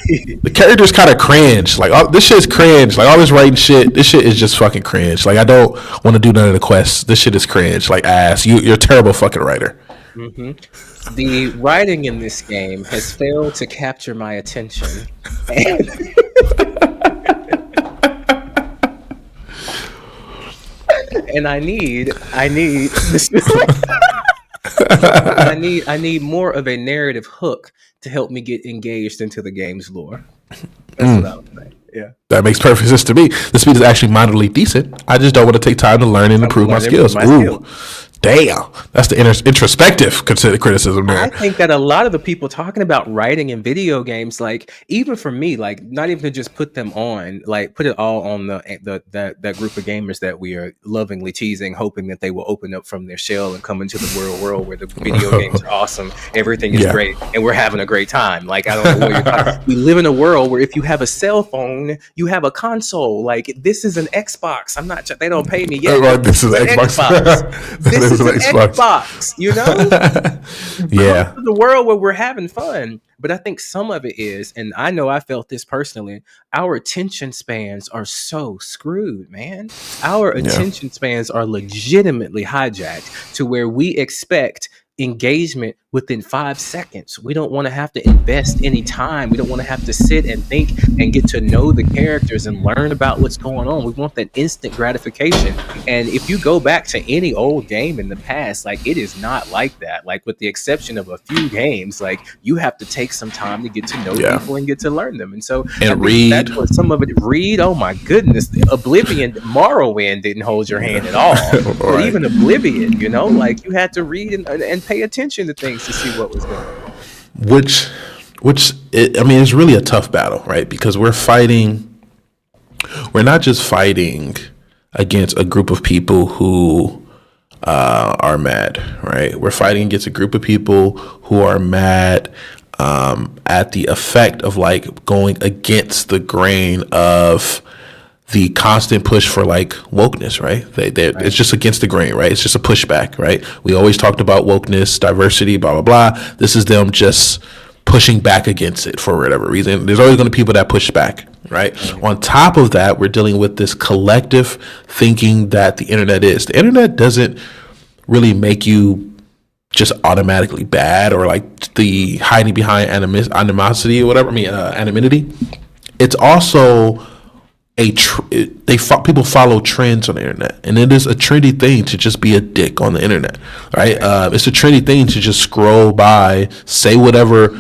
The characters kind of cringe. Like this shit's cringe. Like all this writing shit. This shit is just fucking cringe. Like I don't want to do none of the quests. This shit is cringe. Like ass. You're a terrible fucking writer. Mm-hmm. The writing in this game has failed to capture my attention. And I need this. I need more of a narrative hook to help me get engaged into the game's lore. That's what I would say. Yeah. That makes perfect sense to me. The speed is actually moderately decent. I just don't want to take time to learn and improve my skills. Ooh. Damn, that's the introspective criticism there. I think that a lot of the people talking about writing in video games, like even for me, like not even to just put them on, like put it all on that group of gamers that we are lovingly teasing, hoping that they will open up from their shell and come into the real world where the video games are awesome, everything is great, and we're having a great time. Like I don't know what you're talking about. We live in a world where if you have a cell phone, you have a console. Like this is an Xbox. I'm not. They don't pay me yet. Right, this is an Xbox. This is an Xbox, you know? Yeah. The world where we're having fun. But I think some of it is, and I know I felt this personally, our attention spans are so screwed, man. Our attention spans are legitimately hijacked to where we expect engagement within 5 seconds. We don't want to have to invest any time. We don't want to have to sit and think and get to know the characters and learn about what's going on. We want that instant gratification. And if you go back to any old game in the past, like it is not like that. Like with the exception of a few games, like you have to take some time to get to know people and get to learn them. And so read. That's what some of it. Read. Oh my goodness. Oblivion, Morrowind didn't hold your hand at all. But even Oblivion, you know, like you had to read and pay attention to things to see what was going on. Which it's really a tough battle, right? Because we're not just fighting against a group of people who are mad, right? We're fighting against a group of people who are mad at the effect of like going against the grain of the constant push for like wokeness, right? It's just against the grain, right? It's just a pushback, right? We always talked about wokeness, diversity, blah, blah, blah. This is them just pushing back against it for whatever reason. There's always going to be people that push back, right? On top of that, we're dealing with this collective thinking that the internet is. The internet doesn't really make you just automatically bad or like the hiding behind animosity or whatever. Anonymity. It's also people follow trends on the internet, and it is a trendy thing to just be a dick on the internet, right? It's a trendy thing to just scroll by, say whatever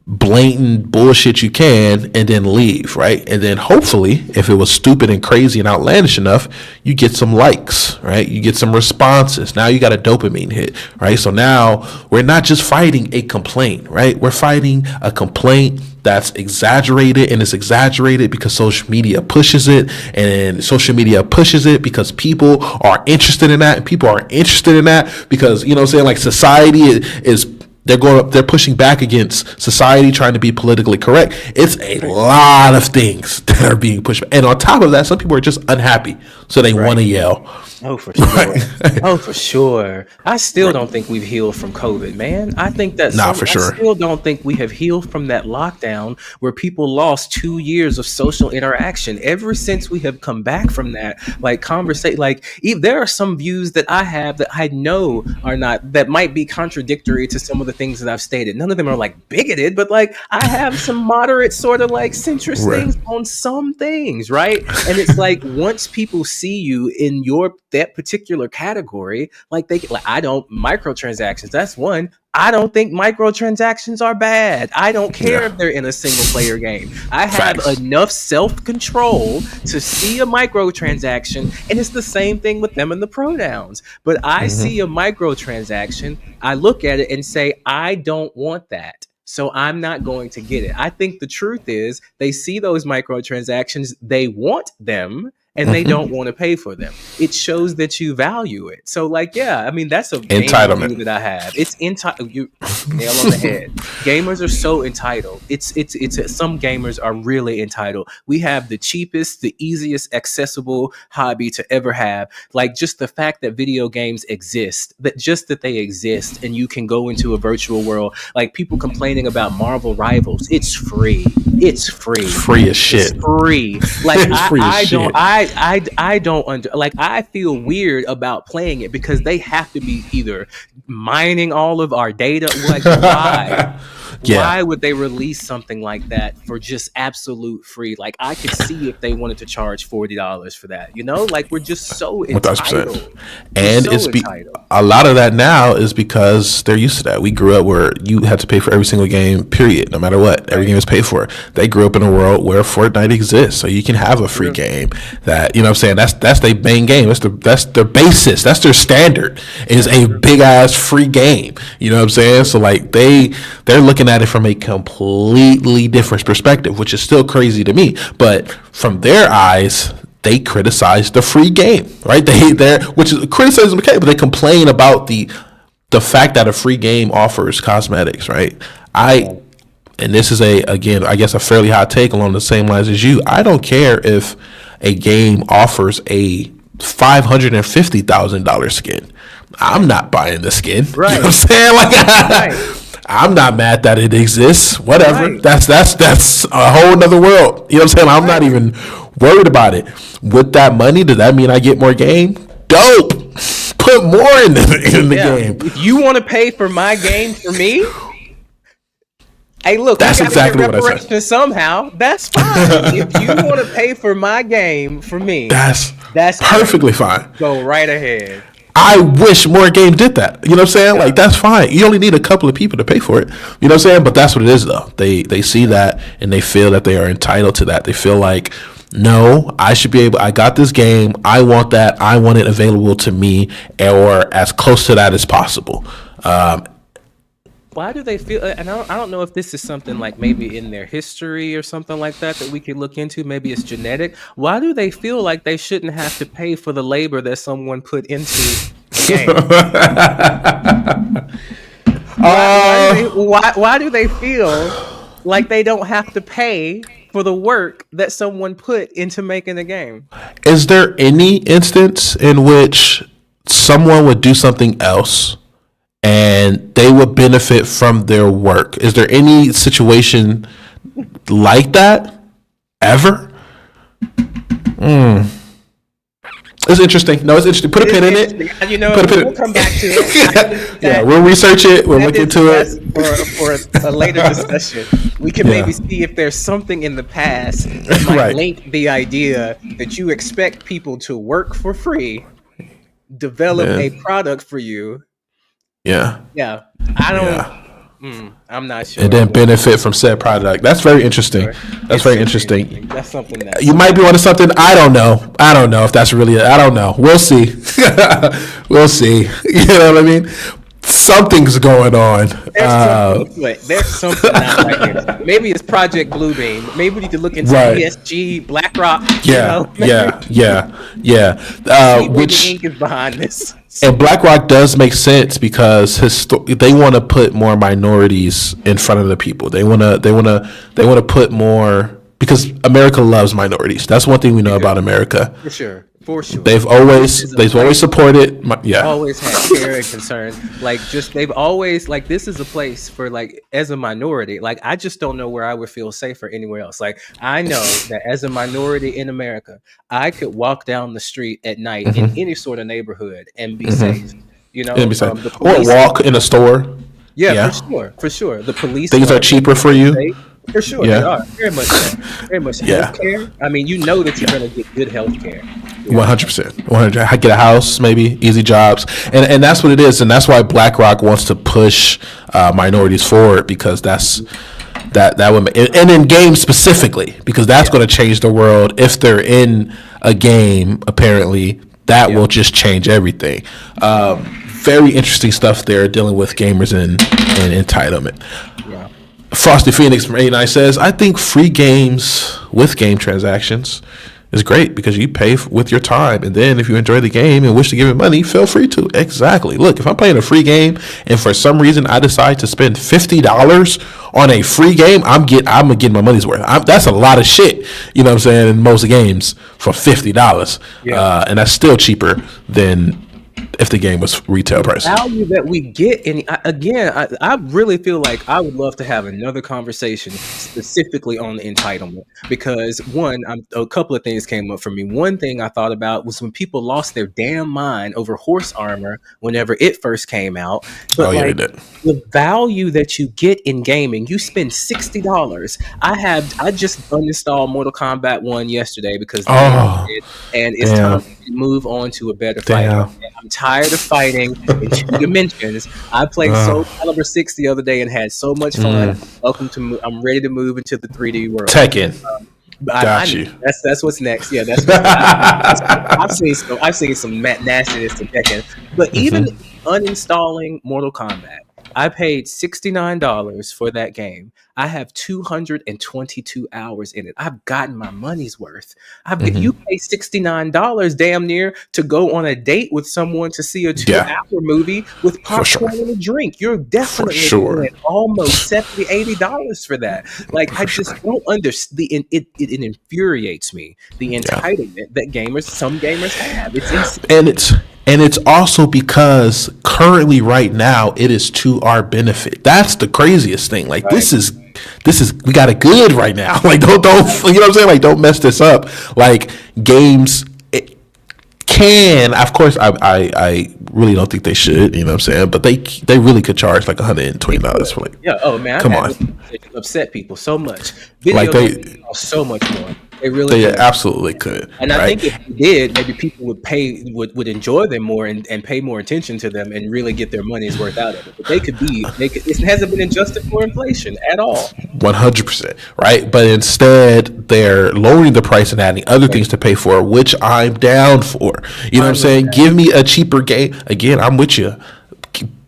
blatant bullshit you can, and then leave, right? And then hopefully, if it was stupid and crazy and outlandish enough, you get some likes, right? You get some responses. Now you got a dopamine hit, right? So now we're not just fighting a complaint, right? We're fighting a complaint that's exaggerated, and it's exaggerated because social media pushes it, and social media pushes it because people are interested in that, and people are interested in that because, you know what I'm saying, like society is they're pushing back against society, trying to be politically correct. It's a lot of things that are being pushed. And on top of that, some people are just unhappy, so they want to yell. Oh, for sure. Oh, for sure. I still don't think we've healed from COVID, man. I think that for sure. I still don't think we have healed from that lockdown where people lost 2 years of social interaction. Ever since we have come back from that, like there are some views that I have that I know are not, that might be contradictory to some of the things that I've stated. None of them are like bigoted, but like I have some moderate sort of like centrist things on some things, right? And it's like once people see you in that particular category, I don't microtransactions. That's one. I don't think microtransactions are bad. I don't care if they're in a single player game. I have enough self-control to see a microtransaction, and it's the same thing with them and the pronouns. But I see a microtransaction, I look at it and say, I don't want that. So I'm not going to get it. I think the truth is they see those microtransactions, they want them, and they don't want to pay for them. It shows that you value it. So, that's a entitlement that I have. It's entitled. You nail on the head. Gamers are so entitled. It's some gamers are really entitled. We have the cheapest, the easiest, accessible hobby to ever have. Like just the fact that video games exist, that they exist, and you can go into a virtual world. Like people complaining about Marvel Rivals, it's free. It's free. Free as shit. It's free. Like I feel weird about playing it because they have to be either mining all of our data. Like why? Why would they release something like that for just absolute free? Like I could see if they wanted to charge $40 for that. You know, like we're just so entitled. 1,000%. And a lot of that now is because they're used to that. We grew up where you had to pay for every single game, period, no matter what. Every game is paid for. They grew up in a world where Fortnite exists, so you can have a free game. That, you know what I'm saying, that's their main game. That's their basis. That's their standard. Is a big ass free game. You know what I'm saying? So like they're looking at it from a completely different perspective, which is still crazy to me. But from their eyes, they criticize the free game, right? Which is criticism, okay, but they complain about the fact that a free game offers cosmetics, right? And this is again, I guess a fairly hot take along the same lines as you. I don't care if a game offers a $550,000 skin. I'm not buying the skin. Right. You know what I'm saying? Like, I'm not mad that it exists. Whatever. Right. That's a whole nother world. You know what I'm saying? I'm not even worried about it. With that money, does that mean I get more game? Dope. Put more in the game. If you want to pay for my game for me, hey, look, that's exactly what I said. Somehow, that's fine. If you want to pay for my game for me, that's perfectly fine. Go right ahead. I wish more games did that. You know what I'm saying? Like, that's fine. You only need a couple of people to pay for it. You know what I'm saying? But that's what it is, though. They see that, and they feel that they are entitled to that. They feel like, no, I should be able, I got this game. I want that. I want it available to me, or as close to that as possible. Why do they feel, and I don't know if this is something like maybe in their history or something like that we could look into. Maybe it's genetic. Why do they feel like they shouldn't have to pay for the labor that someone put into the game? Why do they feel like they don't have to pay for the work that someone put into making a game? Is there any instance in which someone would do something else and they would benefit from their work? Is there any situation like that ever? It's interesting. No, it's interesting. Put a pin in it. You know, we'll come back to it. Yeah, we'll research it. We'll look into it for a later discussion. We can maybe see if there's something in the past that might link the idea that you expect people to work for free, develop a product for you. Yeah. I don't. I'm not sure. And then benefit from said product. That's very interesting. That's very interesting. That's something that you might be onto something. I don't know if that's really. I don't know. We'll see. We'll see. You know what I mean? Something's going on. There's something not right here. Maybe it's Project Bluebeam. Maybe we need to look into ESG, BlackRock. Yeah. Which the ink is behind this. And BlackRock does make sense because they want to put more minorities in front of the people. They want to put more, because America loves minorities. That's one thing we know about America. For sure. They've always supported. Always had care and concern. They've always this is a place for as a minority. I just don't know where I would feel safer anywhere else. I know that as a minority in America, I could walk down the street at night in any sort of neighborhood and be safe. Or walk in a store. Yeah, for sure. The police things are cheaper for you. For sure, they are very much so. Very much healthcare. I mean, you know that you're going to get good healthcare. 100%. I get a house, maybe easy jobs, and that's what it is, and that's why BlackRock wants to push minorities forward, because that would, and in games specifically, because that's going to change the world. If they're in a game, apparently that will just change everything. Very interesting stuff there, dealing with gamers and entitlement. Frosty Phoenix from 89 says, I think free games with game transactions is great because you pay with your time. And then if you enjoy the game and wish to give it money, feel free to. Exactly. Look, if I'm playing a free game and for some reason I decide to spend $50 on a free game, I'm getting my money's worth. That's a lot of shit, you know what I'm saying, in most games for $50. And that's still cheaper than if the game was retail price. The value that we get, and I really feel like I would love to have another conversation specifically on the entitlement, because a couple of things came up for me. One thing I thought about was when people lost their damn mind over horse armor whenever it first came out. But they did. The value that you get in gaming, you spend $60. I just uninstalled Mortal Kombat 1 yesterday because and it's time to move on to a better fight. I'm tired of fighting in 2 dimensions. I played Soul Calibur 6 the other day and had so much fun. I'm ready to move into the 3D world. Tekken. Got you. That's what's next. Yeah, that's what I've seen some nastiness in Tekken. But even uninstalling Mortal Kombat, I paid $69 for that game. I have 222 hours in it. I've gotten my money's worth. You pay $69 damn near to go on a date with someone to see a 2-hour movie with popcorn and a drink. You're definitely paying almost $70, $80 for that. I just don't understand. It infuriates me, the entitlement that some gamers have. It's insane. And it's also because currently right now it is to our benefit. That's the craziest thing. This is we got it good right now. Don't you know what I'm saying? Don't mess this up. Games can, of course, I really don't think they should, you know what I'm saying? But they really could charge $120 for come on. Upset people so much. Video games cost so much more. They absolutely could. And I think if they did, maybe people would enjoy them more and pay more attention to them and really get their money's worth out of it. But it hasn't been adjusted for inflation at all. 100%, right? But instead, they're lowering the price and adding other things to pay for, which I'm down for. You know what I'm saying? Give me a cheaper game. Again, I'm with you.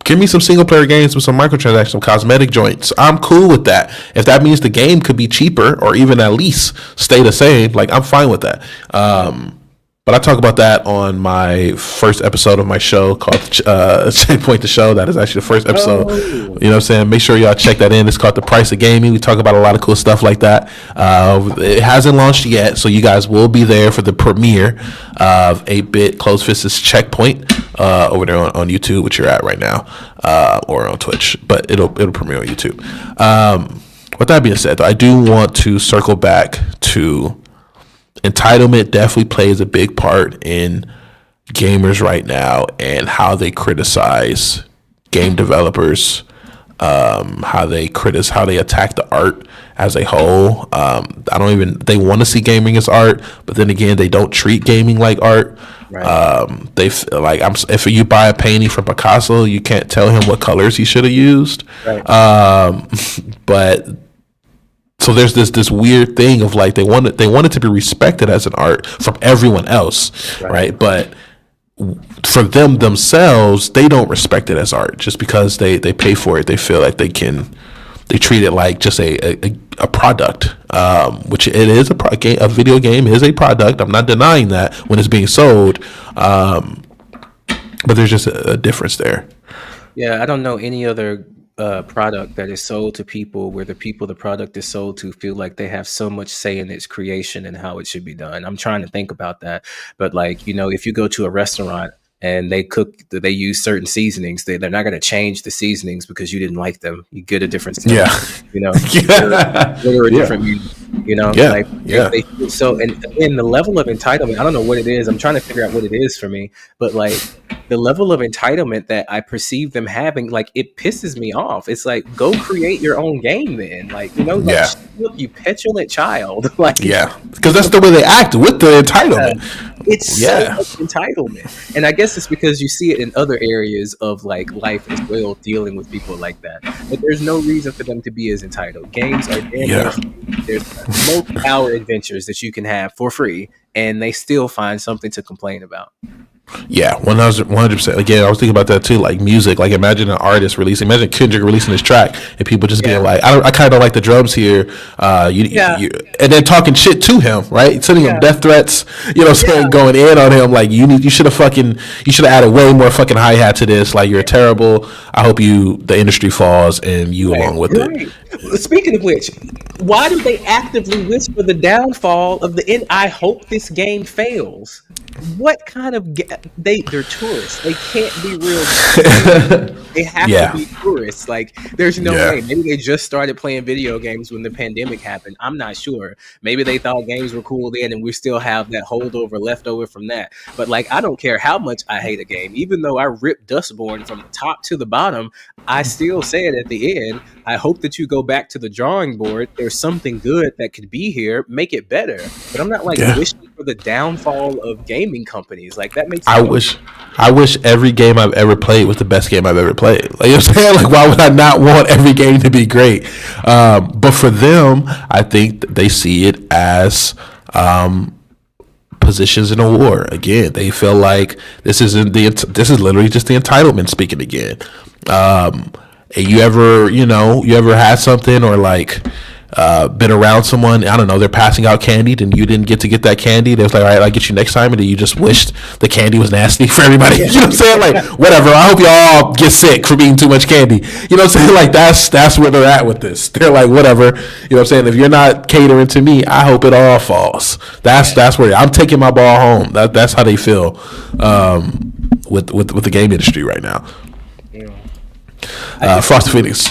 Give me some single player games with some microtransactions, some cosmetic joints. I'm cool with that. If that means the game could be cheaper or even at least stay the same, I'm fine with that. But I talk about that on my first episode of my show called Checkpoint the Show. That is actually the first episode. You know what I'm saying? Make sure y'all check that in. It's called The Price of Gaming. We talk about a lot of cool stuff like that. It hasn't launched yet, so you guys will be there for the premiere of 8-Bit Closed Fist's Checkpoint over there on YouTube, which you're at right now, or on Twitch. But it'll premiere on YouTube. With that being said, though, I do want to circle back to entitlement. Definitely plays a big part in gamers right now and how they criticize game developers, how they attack the art as a whole. They want to see gaming as art, but then again, they don't treat gaming like art. Right. If you buy a painting from Picasso, you can't tell him what colors he should have used. Right. But so there's this weird thing of they want it to be respected as an art from everyone else, right? But for them themselves, they don't respect it as art just because they pay for it. They feel like they treat it like just a product, which it is a video game is a product. I'm not denying that when it's being sold, but there's just a difference there. Yeah, I don't know any other product that is sold to people where the people the product is sold to feel like they have so much say in its creation and how it should be done. I'm trying to think about that. But like, if you go to a restaurant and they use certain seasonings, they're not going to change the seasonings because you didn't like them. You get a different seasoning, or a different music, so, and in the level of entitlement, I don't know what it is. I'm trying to figure out what it is for me, but like the level of entitlement that I perceive them having, like it pisses me off. It's like, go create your own game then. Like, look, you petulant child. Like, because that's the way they act with the entitlement. It's so much entitlement. And I guess it's because you see it in other areas of like life as well, dealing with people like that. But there's no reason for them to be as entitled. Games are there's multi-hour adventures that you can have for free, and they still find something to complain about. Yeah, 100%. Again, I was thinking about that too. Like music, like imagine an artist imagine Kendrick releasing this track and people just being like, I kind of don't like the drums here. And then talking shit to him, right? Sending him death threats, saying, going in on him. Like you should have added way more fucking hi-hat to this. Like you're terrible. I hope the industry falls and you along with it. Speaking of which, why do they actively wish for the downfall of the end? I hope this game fails. What kind of they're tourists. They can't be real. They have to be tourists. Like there's no way. Maybe they just started playing video games when the pandemic happened. I'm not sure. Maybe they thought games were cool then and we still have that holdover left over from that. But like, I don't care how much I hate a game. Even though I ripped Dustborn from the top to the bottom, I still said at the end, I hope that you go back to the drawing board. There's something good that could be here. Make it better. But I'm not wishing for the downfall of gaming companies. Like that makes sense. I wish every game I've ever played was the best game I've ever played. Like I'm saying, like why would I not want every game to be great? But for them, I think they see it as positions in a war. Again, they feel like this is literally just the entitlement speaking again. You ever had something or like been around someone, I don't know, they're passing out candy and you didn't get to get that candy. They was like, all right, I'll get you next time. And then you just wished the candy was nasty for everybody. You know what I'm saying? Like, whatever. I hope y'all get sick from eating too much candy. You know what I'm saying? Like, that's where they're at with this. They're like, whatever. You know what I'm saying? If you're not catering to me, I hope it all falls. That's where I'm taking my ball home. That's how they feel with the game industry right now. Frosty Phoenix.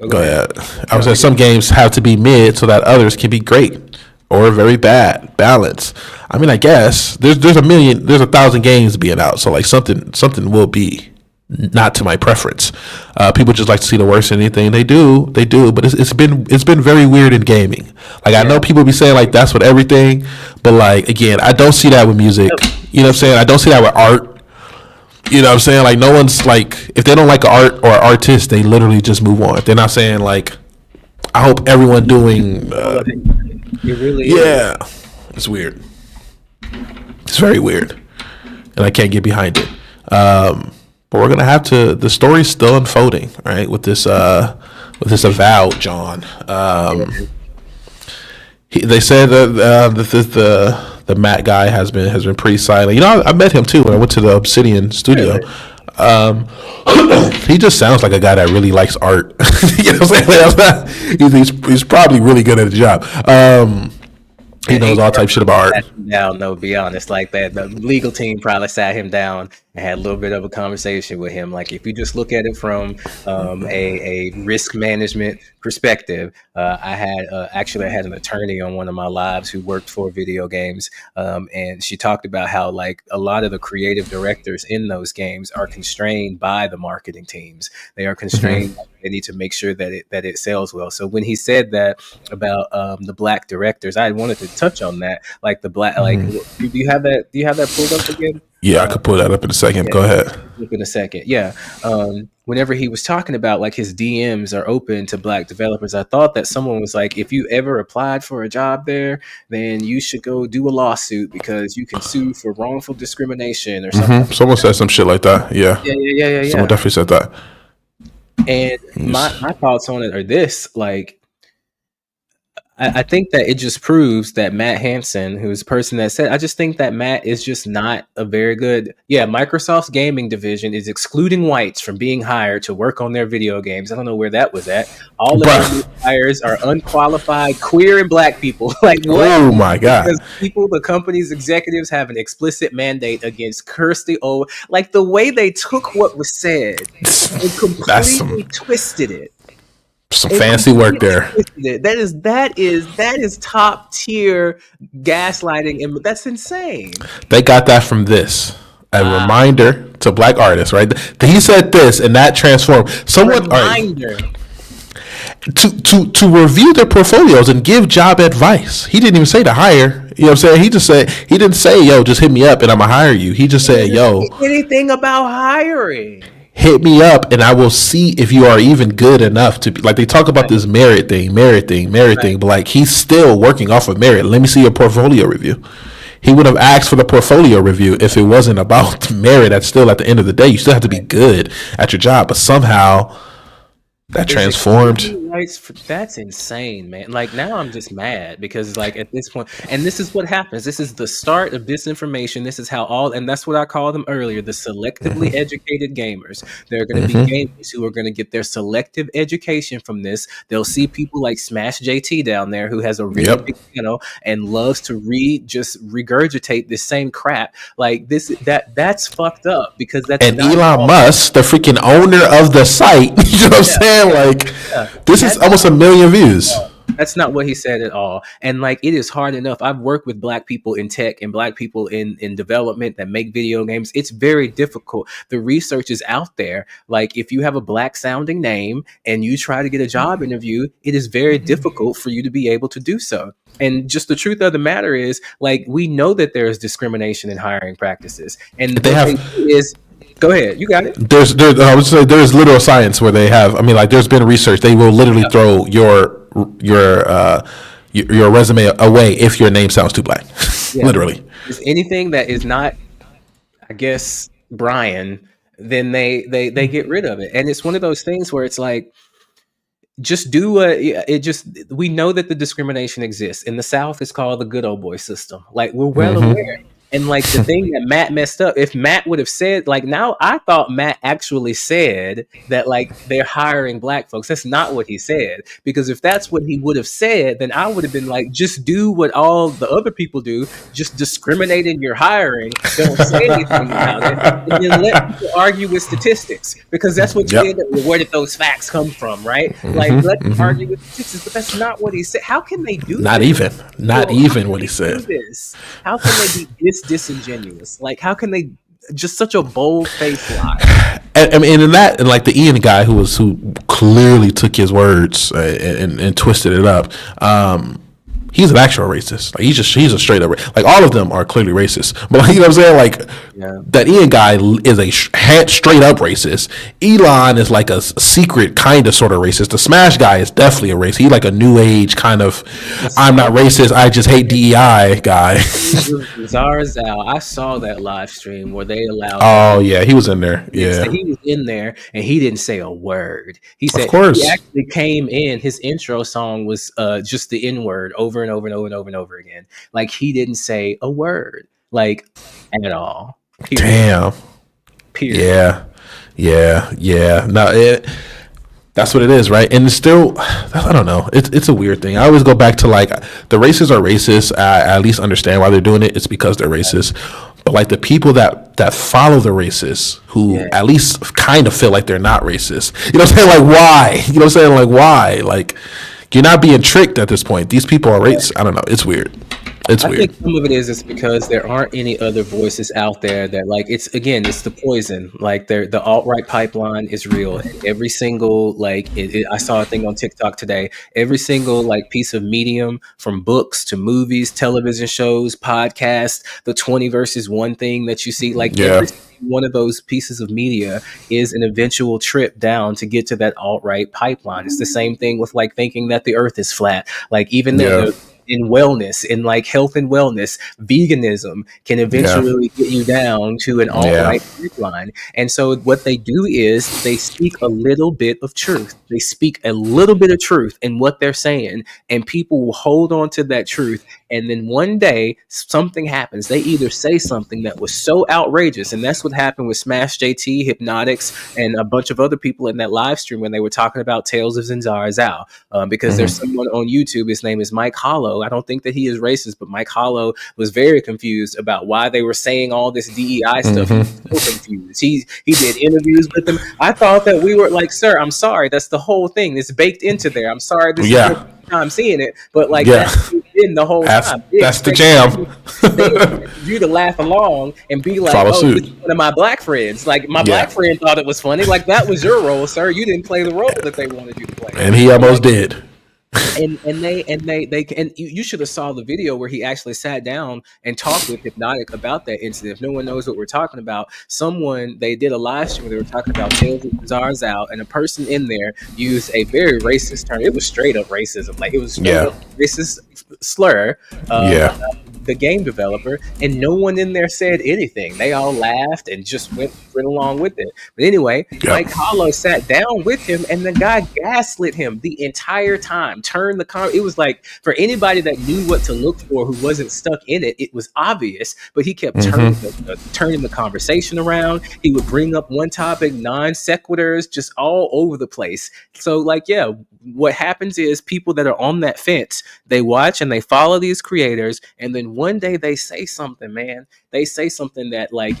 Go ahead. I was saying some games have to be mid so that others can be great or very bad. Balance. I mean, I guess there's 1,000 games being out, so like something will be not to my preference. People just like to see the worst in anything. They do, but it's been very weird in gaming. Like I know people be saying like that's with everything, but like again, I don't see that with music. You know what I'm saying? I don't see that with art. You know what I'm saying? Like no one's like, if they don't like art or artist, they literally just move on. They're not saying like, I hope everyone doing. It really is. It's weird. It's very weird, and I can't get behind it. But we're gonna have to. The story's still unfolding, right? With this Avowed John. They said that the Matt guy has been pretty silent. You know, I met him too when I went to the Obsidian studio. He just sounds like a guy that really likes art. You know what I'm saying? He's probably really good at the job. He knows all type shit about art. No, be honest, like that. The legal team probably sat him down and had a little bit of a conversation with him. Like if you just look at it from a risk management perspective, I had an attorney on one of my lives who worked for video games, and she talked about how like a lot of the creative directors in those games are constrained by the marketing teams. They are constrained. Mm-hmm. They need to make sure that it sells well. So when he said that about the black directors, I wanted to touch on that. Like the black, like do you have that pulled up again? Yeah, I could pull that up in a second. Yeah, Go ahead. in a second. Yeah. Whenever he was talking about like his DMs are open to black developers, I thought that someone was like, if you ever applied for a job there, then you should go do a lawsuit because you can sue for wrongful discrimination or something. Someone said some shit like that. Yeah. Yeah. Someone definitely said that. And my thoughts on it are this, like, I think that it just proves that Matt Hansen, who's the person that said, I just think that Matt is just not a very good. Yeah, Microsoft's gaming division is excluding whites from being hired to work on their video games. I don't know where that was at. All of their hires are unqualified queer and black people. Like, what? Oh my God. Because the company's executives have an explicit mandate against Kirsty O. Like, the way they took what was said and completely twisted it. Some fancy work there. That is top tier gaslighting, and that's insane. They got that from this. A reminder to black artists, right? He said this, and that transformed. Someone reminder to review their portfolios and give job advice. He didn't even say to hire. You know what I'm saying? He just said, he didn't say, "Yo, just hit me up and I'm gonna hire you." He just said, "Yo, anything about hiring." Hit me up and I will see if you are even good enough to be like, they talk about this merit thing, but like, he's still working off of merit. Let me see your portfolio review. He would have asked for the portfolio review if it wasn't about merit. That's still, at the end of the day, you still have to be good at your job, but somehow that transformed. That's insane, man. Like, now I'm just mad because, like, at this point, and this is what happens. This is the start of disinformation. This is how and that's what I called them earlier, the selectively educated gamers. There are going to be gamers who are going to get their selective education from this. They'll see people like Smash JT down there who has a really big channel and loves to just regurgitate this same crap. Like, that's fucked up because that's Elon Musk, the freaking owner of the site. You know what I'm saying? Like, this is almost 1 million views. That's not what he said at all. And like, it is hard enough. I've worked with black people in tech and black people in development that make video games. It's very difficult. The research is out there. Like, if you have a black sounding name and you try to get a job interview, it is very difficult for you to be able to do so. And just the truth of the matter is, like, we know that there is discrimination in hiring practices. And go ahead. You got it. I would say there's literal science where they have. I mean, like, there's been research. They will literally throw your resume away if your name sounds too black. Literally. Is anything that is not, I guess, Brian, then they get rid of it. And it's one of those things where it's like, just we know that the discrimination exists. In the South, it's called the good old boy system. Like, we're well aware. And like, the thing that Matt messed up, if Matt would have said, like, now I thought Matt actually said that, like, they're hiring black folks. That's not what he said. Because if that's what he would have said, then I would have been like, just do what all the other people do. Just discriminate in your hiring. Don't say anything about it. And then let people argue with statistics. Because that's what you did. Where did those facts come from, right? Like, let them argue with statistics. But that's not what he said. How can they do that? Not even what he said. How can they be disingenuous? Like, how can they just such a bold face lie? I mean, and like the Ian guy who clearly took his words and twisted it up. He's an actual racist. Like, he's a straight up like, all of them are clearly racist. But like, you know what I'm saying? Like, that Ian guy is a straight up racist. Elon is like a secret kind of sort of racist. The Smash guy is definitely a racist. He's like a new age kind of, I'm not racist, I just hate DEI guy. Zarzal, I saw that live stream where they allowed. Oh yeah, he was in there. Yeah, he was in there and he didn't say a word. He said, of course, he actually came in. His intro song was just the N word over and over and over and over and over again. Like, he didn't say a word, like, at all. Period. Damn. Period. Yeah. No, that's what it is, right? And it's still, I don't know. It's a weird thing. I always go back to, like, the racists are racist. I at least understand why they're doing it. It's because they're racist. But like, the people that follow the racists, who at least kind of feel like they're not racist. You know what I'm saying? Like, why? You know what I'm saying? Like, why? Like, you're not being tricked at this point. These people are racist. I don't know. It's weird. It's I weird. think some of it is it's because there aren't any other voices out there that like it's the poison. Like the alt right pipeline is real. And every single I saw a thing on TikTok today. Every single like piece of medium, from books to movies, television shows, podcasts, the 20 versus 1 thing that you see, like Yeah. every one of those pieces of media is an eventual trip down to get to that alt right pipeline. It's the same thing with like thinking that the earth is flat. Like even Yeah. in wellness, in like health and wellness, veganism can Yeah. eventually get you down to an Yeah. alt-right pipeline. And so what they do is they speak a little bit of truth. They speak a little bit of truth in what they're saying, and people will hold on to that truth. And then one day something happens. They either say something that was so outrageous, and that's what happened with Smash JT, Hypnotics, and a bunch of other people in that live stream when they were talking about Tales of Zinzar Zao. Because there's someone on YouTube, his name is Mike Hollow. I don't think that he is racist, but Mike Hollow was very confused about why they were saying all this DEI stuff. He was so confused. He did interviews with them. I thought that we were like, sir, I'm sorry. That's the whole thing. It's baked into there. I'm sorry. This is your first time seeing it, but like that's in the whole time. That's the jam. They expected you to laugh along and be like, Follow oh, suit. this is one of my black friends. Like my black friend thought it was funny. Like that was your role, sir. You didn't play the role that they wanted you to play. And he almost did. And you should have saw the video where he actually sat down and talked with Hypnotic about that incident. If no one knows what we're talking about, they did a live stream where they were talking about Tales of Zars out, and a person in there used a very racist term. It was straight up racism. Like it was straight up racist slur. The game developer, and no one in there said anything. They all laughed and just went along with it. But anyway, Mike Hollow sat down with him, and the guy gaslit him the entire time. It was like, for anybody that knew what to look for, who wasn't stuck in it, it was obvious. But he kept turning the conversation around. He would bring up one topic, non sequiturs, just all over the place. So, like, what happens is people that are on that fence, they watch and they follow these creators, and then one day they say something, man. They say something that like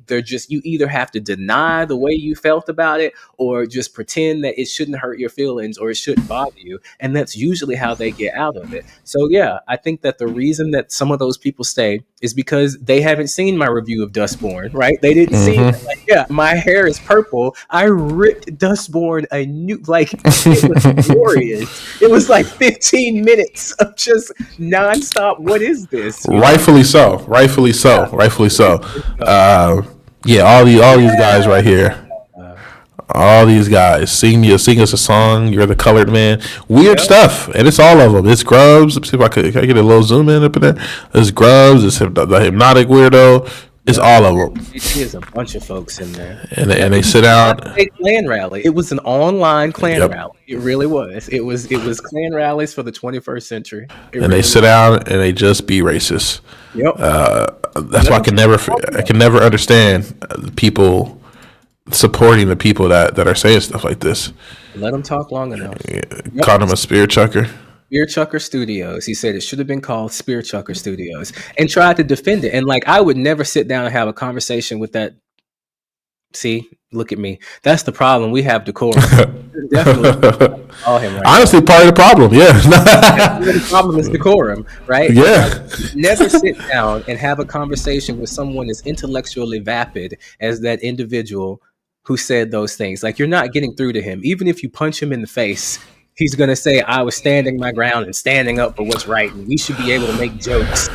they're just, you either have to deny the way you felt about it or just pretend that it shouldn't hurt your feelings or it shouldn't bother you. And that's usually how they get out of it. So I think that the reason that some of those people stay is because they haven't seen my review of Dustborn, right? They didn't see it. Like, my hair is purple. I ripped Dustborn a new, like, it was glorious. It was like 15 minutes of just nonstop. What is this? Rightfully so. All these guys right here. All these guys sing us a song. You're the colored man. Weird stuff, and it's all of them. It's Grubs. Let's see if can I get a little zoom in up in there. It's Grubs. It's the Hypnotic Weirdo. It's all of them. There's a bunch of folks in there, and they sit out. A clan rally. It was an online clan rally. It really was. It was clan rallies for the 21st century. They sit down and they just be racist. That's why I can never understand people supporting the people that are saying stuff like this. Let them talk long enough. Called him a spear chucker. Spear Chucker Studios. He said it should have been called Spear Chucker Studios, and tried to defend it. And like, I would never sit down and have a conversation with that. See, look at me. That's the problem. We have decorum. Definitely call him right. Honestly, part of the problem. The problem is decorum, right? Yeah. Never sit down and have a conversation with someone as intellectually vapid as that individual who said those things. Like, you're not getting through to him. Even if you punch him in the face, he's going to say, I was standing my ground and standing up for what's right, and we should be able to make jokes.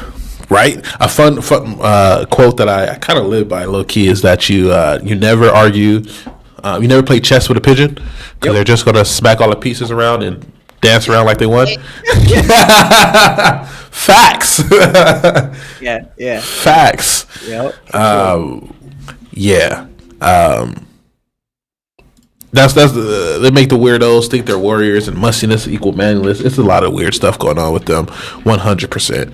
Right. A fun quote that I kind of live by, low key, is that you never argue, you never play chess with a pigeon, because they're just going to smack all the pieces around and dance around like they won. Facts. Facts. That's they make the weirdos think they're warriors and mustiness equal manliness. It's a lot of weird stuff going on with them. 100%.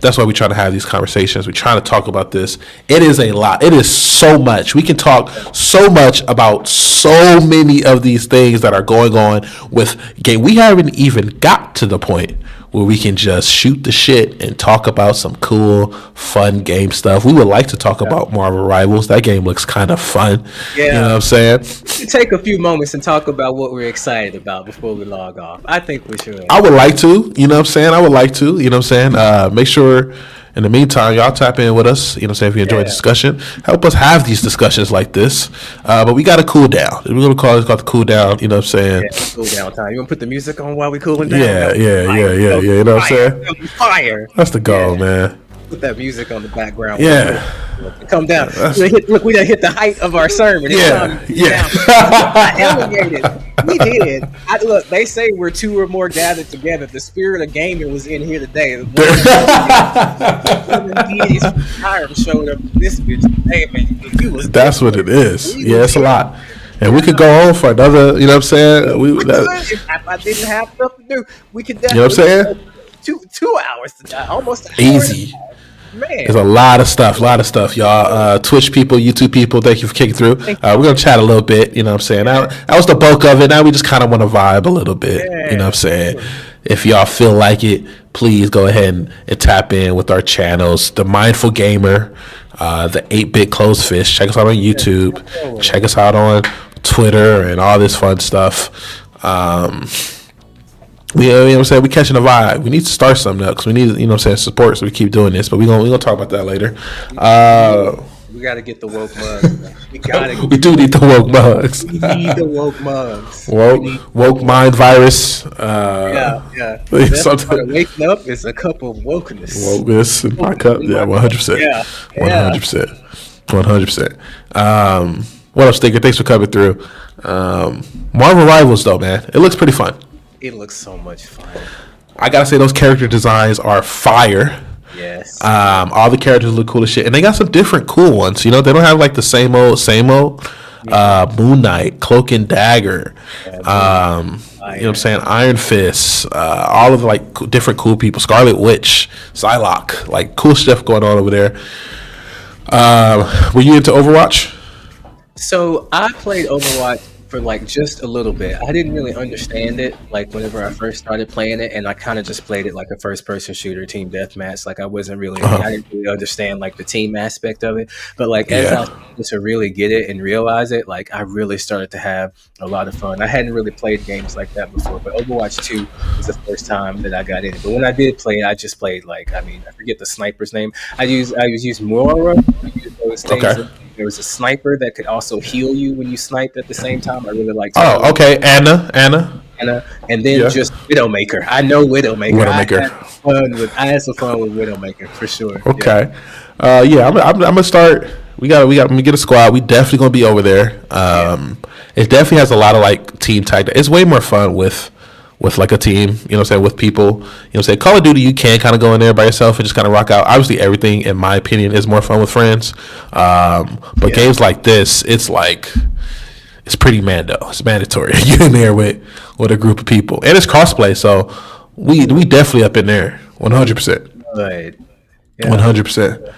That's why we try to have these conversations. We try to talk about this. It is a lot. It is so much. We can talk so much about so many of these things that are going on with game. We haven't even got to the point where we can just shoot the shit and talk about some cool, fun game stuff. We would like to talk about Marvel Rivals. That game looks kind of fun. Yeah. You know what I'm saying? Take a few moments and talk about what we're excited about before we log off. I think we should. I would like to. You know what I'm saying? I would like to. You know what I'm saying? Make sure. In the meantime, y'all tap in with us. You know what I'm saying? If you enjoy the discussion, help us have these discussions like this. But we got to cool down. We're going to call it the cool down. You know what I'm saying? Yeah, cool down time. You want to put the music on while we cooling down? Yeah. You know what I'm saying? Fire. That's the goal, man. Put that music on the background. Yeah. Come down. Look, we done hit the height of our sermon. I elevated. We did. Look, they say we're two or more gathered together. The spirit of gaming was in here today. Showed up this bitch today, man. That's what it is. Yeah, it's a lot. And we could go on for another, you know what I'm saying? If I didn't have stuff to do, we could definitely, you know what I'm saying? 2 hours to die, almost easy. Man. There's a lot of stuff, y'all. Twitch people, YouTube people, thank you for kicking through. We're gonna chat a little bit, you know what I'm saying? That was the bulk of it. Now we just kind of want to vibe a little bit, you know what I'm saying? If y'all feel like it, please go ahead and tap in with our channels. The Mindful Gamer, the 8-Bit Closed Fish. Check us out on YouTube. Check us out on Twitter and all this fun stuff. You know what I'm saying? We catching a vibe. We need to start something else. We need, you know what I'm saying, support, so we keep doing this. But we're gonna talk about that later. We gotta get the woke mugs. We do need the woke mugs. We need the woke mugs. Woke mind virus. Yeah. Waking up is a cup of wokeness. Wokeness in my cup. Yeah, 100%. Yeah. 100%. What up, Stinker? Thanks for coming through. Marvel Rivals, though, man, it looks pretty fun. It looks so much fun. I gotta say, those character designs are fire. Yes. All the characters look cool as shit, and they got some different cool ones. You know, they don't have like the same old. Moon Knight, Cloak and Dagger. You know what I'm saying? Iron Fist. All of like different cool people. Scarlet Witch, Psylocke. Like cool stuff going on over there. Were you into Overwatch? So I played Overwatch for like just a little bit. I didn't really understand it like whenever I first started playing it, and I kind of just played it like a first person shooter, team deathmatch. Like I wasn't really I didn't really understand like the team aspect of it, but like as I started to really get it and realize it, like I really started to have a lot of fun. I hadn't really played games like that before, but Overwatch 2 was the first time that I got in it. But when I did play it, I just played like, I forget the sniper's name. I used Mora. I used those things. Okay. There was a sniper that could also heal you when you sniped at the same time. I really liked. Oh, okay, Anna, and then just Widowmaker. I know Widowmaker. I had some fun with Widowmaker for sure. Okay, I'm gonna start. We got to get a squad. We definitely gonna be over there. It definitely has a lot of like team tag. It's way more fun with like a team, you know what I'm saying, with people. You know what I'm saying? Call of Duty, you can kind of go in there by yourself and just kind of rock out. Obviously, everything, in my opinion, is more fun with friends. But games like this, it's like, it's pretty mando. It's mandatory. You're in there with a group of people. And it's crossplay, so we definitely up in there, 100%. Right. Yeah. 100%.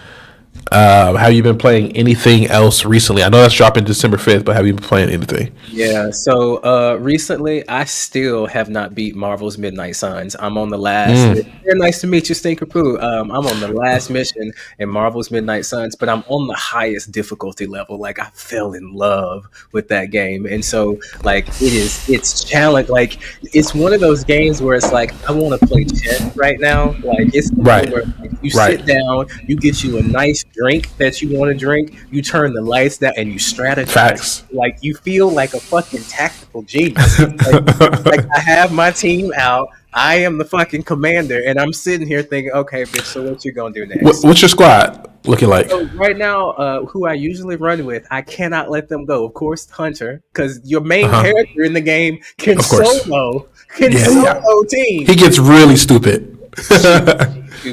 Have you been playing anything else recently? I know that's dropping December 5th, but have you been playing anything? Yeah, so recently I still have not beat Marvel's Midnight Suns. I'm on the last. Very nice to meet you, Stinker Poo. I'm on the last mission in Marvel's Midnight Suns, but I'm on the highest difficulty level. Like I fell in love with that game, and so like it's challenge. Like it's one of those games where it's like I want to play chess right now. Like it's right. Where, like, you sit down, you get you a nice drink that you want to drink, you turn the lights down and you strategize. Facts. Like you feel like a fucking tactical genius. like I have my team out, I am the fucking commander, and I'm sitting here thinking, okay, bitch, so what you gonna do next? What's your squad looking like? So right now, who I usually run with, I cannot let them go. Of course, Hunter, because your main character in the game can solo team. He gets really stupid.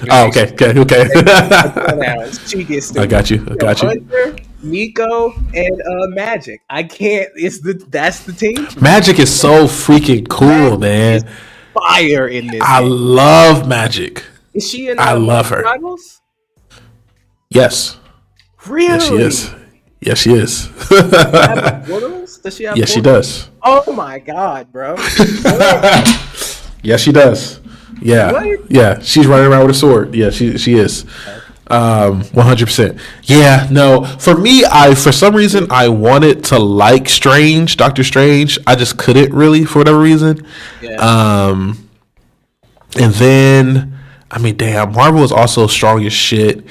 Oh, okay. She gets stupid. I got you. Hunter, Nico, and Magic. I can't. That's the team. Magic is so freaking cool, man. Fire in this. I love Magic. Is she in? I love her. Rivals? Yes. Really? Yes, she is. Does she have? Yes, she does. Oh my god, bro. Yes, she does. Yeah, What? yeah, she's running around with a sword. Yeah, she is. 100%. Yeah, no. For me, for some reason I wanted to like Doctor Strange. I just couldn't really for whatever reason. Yeah. And then I mean, damn, Marvel is also strong as shit.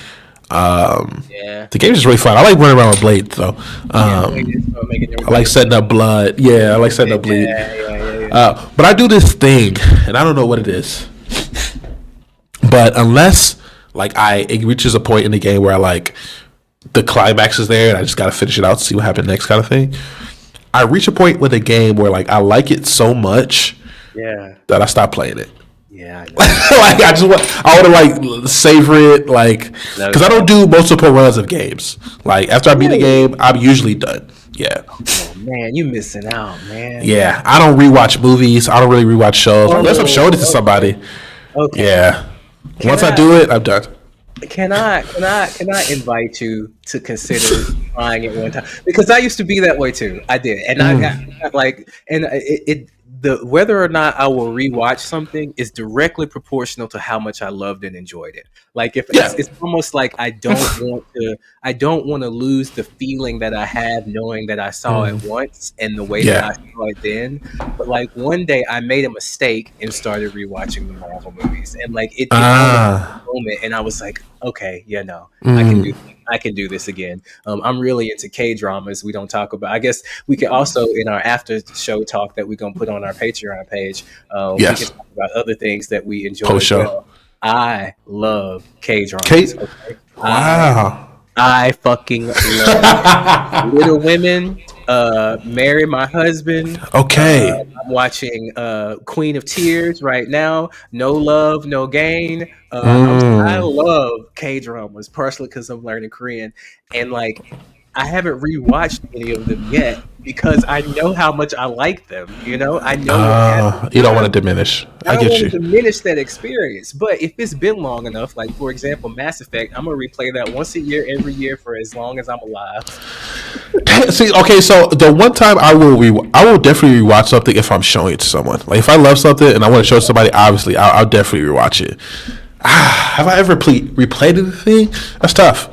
Yeah. The game is really fun. I like running around with blades though. I like setting up blood. Yeah, I like setting up bleed. Yeah. But I do this thing, and I don't know what it is. But unless like it reaches a point in the game where I like the climax is there, and I just gotta finish it out to see what happened next, kind of thing. I reach a point with a game where like I like it so much, that I stop playing it. Yeah, like I want to like savor it, like because I don't do multiple runs of games. Like after I beat a game, I'm usually done. Yeah. Oh man, you missing out, man. Yeah, I don't rewatch movies. I don't really rewatch shows unless I'm showing it to somebody. Okay. Yeah. Once I do it, I'm done. Can I invite you to consider trying it one time? Because I used to be that way too. I did, and I got like, and the whether or not I will rewatch something is directly proportional to how much I loved and enjoyed it. Like if it's almost like I don't want to lose the feeling that I have knowing that I saw it once and the way that I saw it then. But like one day I made a mistake and started rewatching the Marvel movies, and like it moment, and I was like, okay, I can do this again. I'm really into K-dramas. We don't talk about. I guess we can also in our after show talk that we're gonna put on our Patreon page. We can talk about other things that we enjoy. Post show. I love K-dramas. Okay? Wow. I fucking love Little Women. Marry My Husband. Okay. I'm watching Queen of Tears right now. No Love, No Gain. I love K-dramas, partially because I'm learning Korean, and like I haven't rewatched any of them yet because I know how much I like them. You know, I know you don't want to diminish. I get you. Diminish that experience, but if it's been long enough, like for example, Mass Effect, I'm gonna replay that once a year, every year for as long as I'm alive. See, okay, so the one time I will definitely rewatch something if I'm showing it to someone. Like if I love something and I want to show it to somebody, obviously I'll definitely rewatch it. Have I ever replayed anything? That's tough.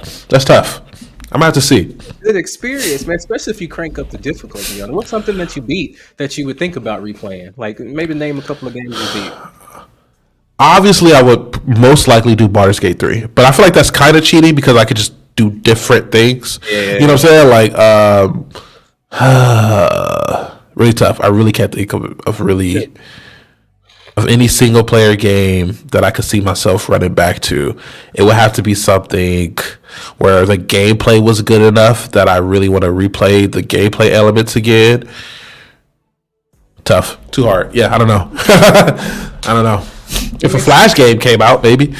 I'm gonna have to see. Good experience, man. Especially if you crank up the difficulty on it. What's something that you beat that you would think about replaying? Like maybe name a couple of games you beat. Obviously, I would most likely do Baldur's Gate 3, but I feel like that's kind of cheating because I could just do different things. You know what I'm saying? Like, really tough. I really can't think of any single player game that I could see myself running back to. It would have to be something where the gameplay was good enough that I really want to replay the gameplay elements again. Tough. Too hard. Yeah, I don't know. I don't know. If a Flash game came out, maybe.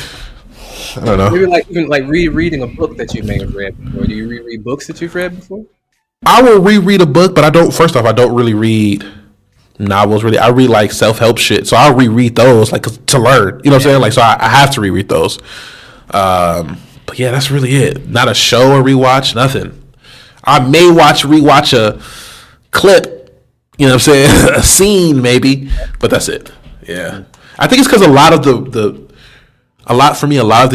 I don't know. Maybe like even like rereading a book that you may have read before. Do you reread books that you've read before? I will reread a book, but I don't really read novels. Really, I read like self-help shit, so I'll reread those like to learn. You know what I'm saying? Like, so I have to reread those. But yeah, that's really it. Not a show or rewatch, nothing. I may rewatch a clip. You know what I'm saying? A scene maybe, but that's it. Yeah, I think it's because a lot of the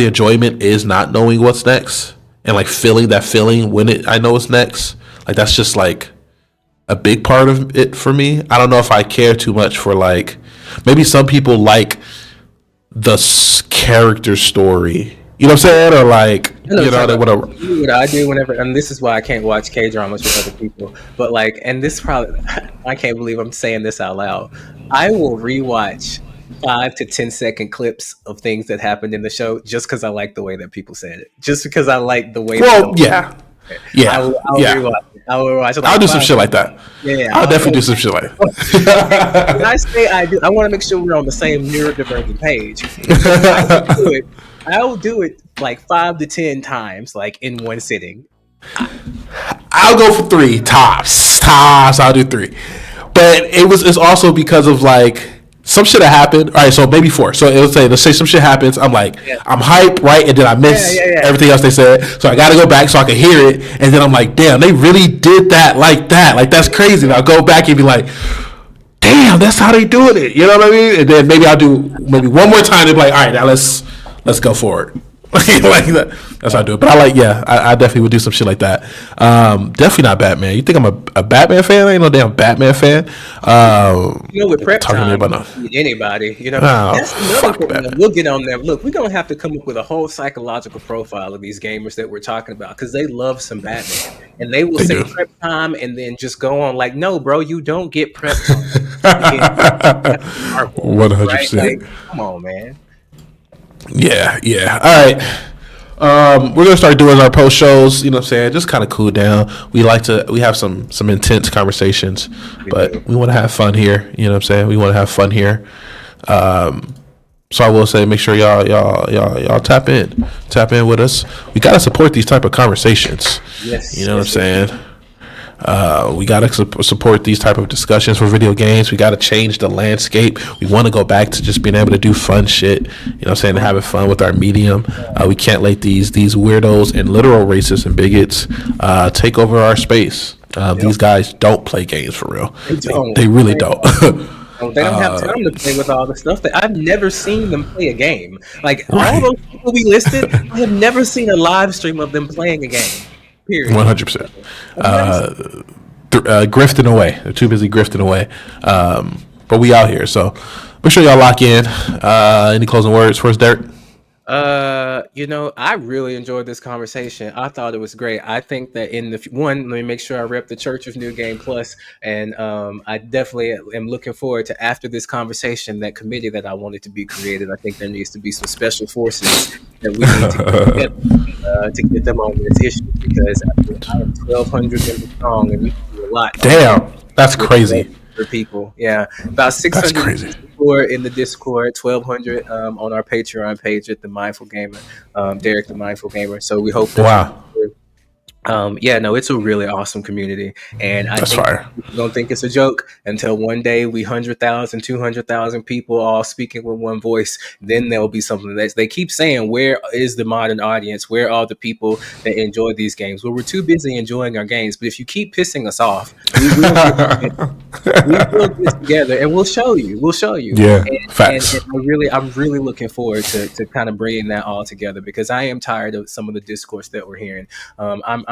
enjoyment is not knowing what's next and like feeling that feeling when I know what's next. Like that's just like a big part of it for me. I don't know if I care too much for like maybe some people like the character story. You know what I'm saying? Or like whatever. What I do whenever, and this is why I can't watch K-dramas with other people. But like, and this probably I can't believe I'm saying this out loud. I will rewatch 5 to 10 second clips of things that happened in the show just because I like the way that people said it. Just because I like the way. Well, yeah. I'll rewatch it. I'll do some shit like that. Yeah, I'll definitely do some shit like that. When I say I do, I want to make sure we're on the same neurodivergent page. I'll do it like 5 to 10 times, like in one sitting. I'll go for 3 tops. I'll do 3, but it's also because of like some shit that happened. All right, so maybe 4. So let's say some shit happens. I'm like, I'm hyped, right? And then I miss everything else they said. So I got to go back so I can hear it. And then I'm like, damn, they really did that. Like that's crazy. And I'll go back and be like, damn, that's how they doing it. You know what I mean? And then maybe I'll do maybe one more time. And be like, all right, now let's go for it. Like that. That's how I do it. But I definitely would do some shit like that. Definitely not Batman. You think I'm a Batman fan? I ain't no damn Batman fan. With prep time, anybody, that's another thing. We'll get on there. Look, we're going to have to come up with a whole psychological profile of these gamers that we're talking about, because they love some Batman. And they will say prep time and then just go on like, no, bro, you don't get prep time. 100%. Right? Like, come on, man. Yeah. All right. We're gonna start doing our post shows. You know what I'm saying? Just kind of cool down. We have some intense conversations, but we want to have fun here. You know what I'm saying? We want to have fun here. So I will say, make sure y'all tap in with us. We gotta support these type of conversations. Yes. You know what I'm saying? We gotta support these type of discussions for video games. We gotta change the landscape. We want to go back to just being able to do fun shit. You know what I'm saying? Having fun with our medium. We can't let these weirdos and literal racists and bigots take over our space. These guys don't play games for real. They really don't. They don't have time to play with all the stuff that I've never seen them play a game. Like all those people we listed, I have never seen a live stream of them playing a game. Period. 100%. Grifting away. They're too busy grifting away. But we out here, so make sure y'all lock in. Any closing words for us, Derek? I really enjoyed this conversation. I thought it was great. I think that let me make sure I rep the Church of New Game Plus, and I definitely am looking forward to, after this conversation, that committee that I wanted to be created. I think there needs to be some special forces that we need to get them on this issue, because I am 1,200 members strong, and we can do a lot. Damn, that's crazy. For people, about 600 in the Discord, 1,200 on our Patreon page at the Mindful Gamer, Derek the Mindful Gamer. So we hope that wow. It's a really awesome community, and I don't think it's a joke until one day we 100,000, 200,000 people all speaking with one voice. Then there'll be something that they keep saying, where is the modern audience? Where are the people that enjoy these games? Well, we're too busy enjoying our games, but if you keep pissing us off, we will get together and we'll show you. Yeah, facts. And I'm really looking forward to kind of bringing that all together, because I am tired of some of the discourse that we're hearing.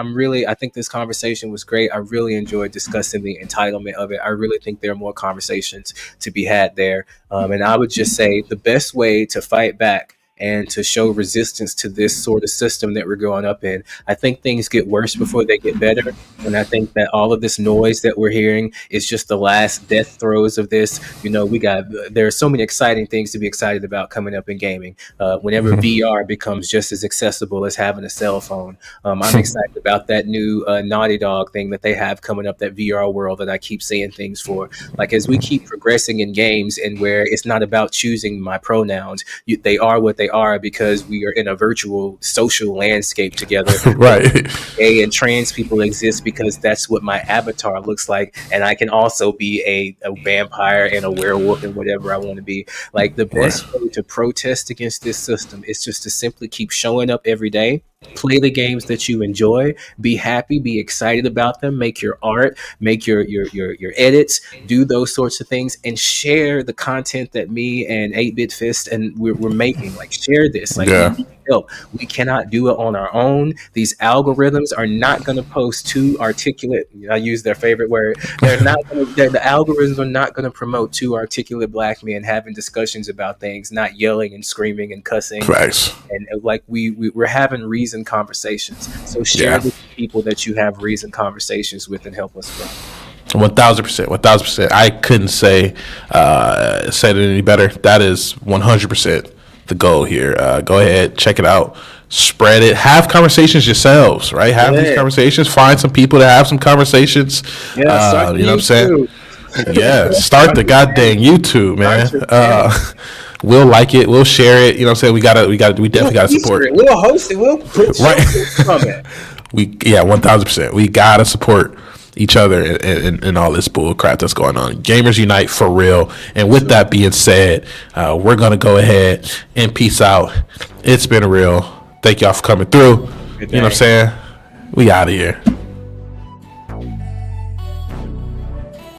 I think this conversation was great. I really enjoyed discussing the entitlement of it. I really think there are more conversations to be had there. And I would just say the best way to fight back and to show resistance to this sort of system that we're growing up in, I think things get worse before they get better. And I think that all of this noise that we're hearing is just the last death throes of this. There are so many exciting things to be excited about coming up in gaming. Whenever VR becomes just as accessible as having a cell phone, I'm excited about that new Naughty Dog thing that they have coming up, that VR world that I keep seeing things for. Like, as we keep progressing in games, and where it's not about choosing my pronouns, they are what they are because we are in a virtual social landscape together. Right. Gay and trans people exist because that's what my avatar looks like, and I can also be a vampire and a werewolf and whatever I want to be. Like, the best way to protest against this system is just to simply keep showing up every day, play the games that you enjoy, be happy, be excited about them, make your art, make your edits, do those sorts of things, and share the content that me and 8-Bit Fist and we're making. Like, share this. Like, we need help. We cannot do it on our own. These algorithms are not going to post too articulate. I use their favorite word. The algorithms are not going to promote too articulate black men having discussions about things, not yelling and screaming and cussing. Right. And like we're having reasoned conversations. So share with people that you have reasoned conversations with and help us grow. 1,000%. I couldn't say it any better. That is 100% the goal here. Go ahead, check it out, spread it, have conversations yourselves, right? Have these conversations, find some people to have some conversations. You know what I'm saying? Start the goddamn YouTube, man. We'll like it, we'll share it. You know what I'm saying? We definitely gotta support it. We'll host it, we'll put from it. 1,000%. We gotta support each other and all this bull crap that's going on. Gamers unite for real. And with that being said, we're gonna go ahead and peace out. It's been real. Thank y'all for coming through. You know what I'm saying? We out of here.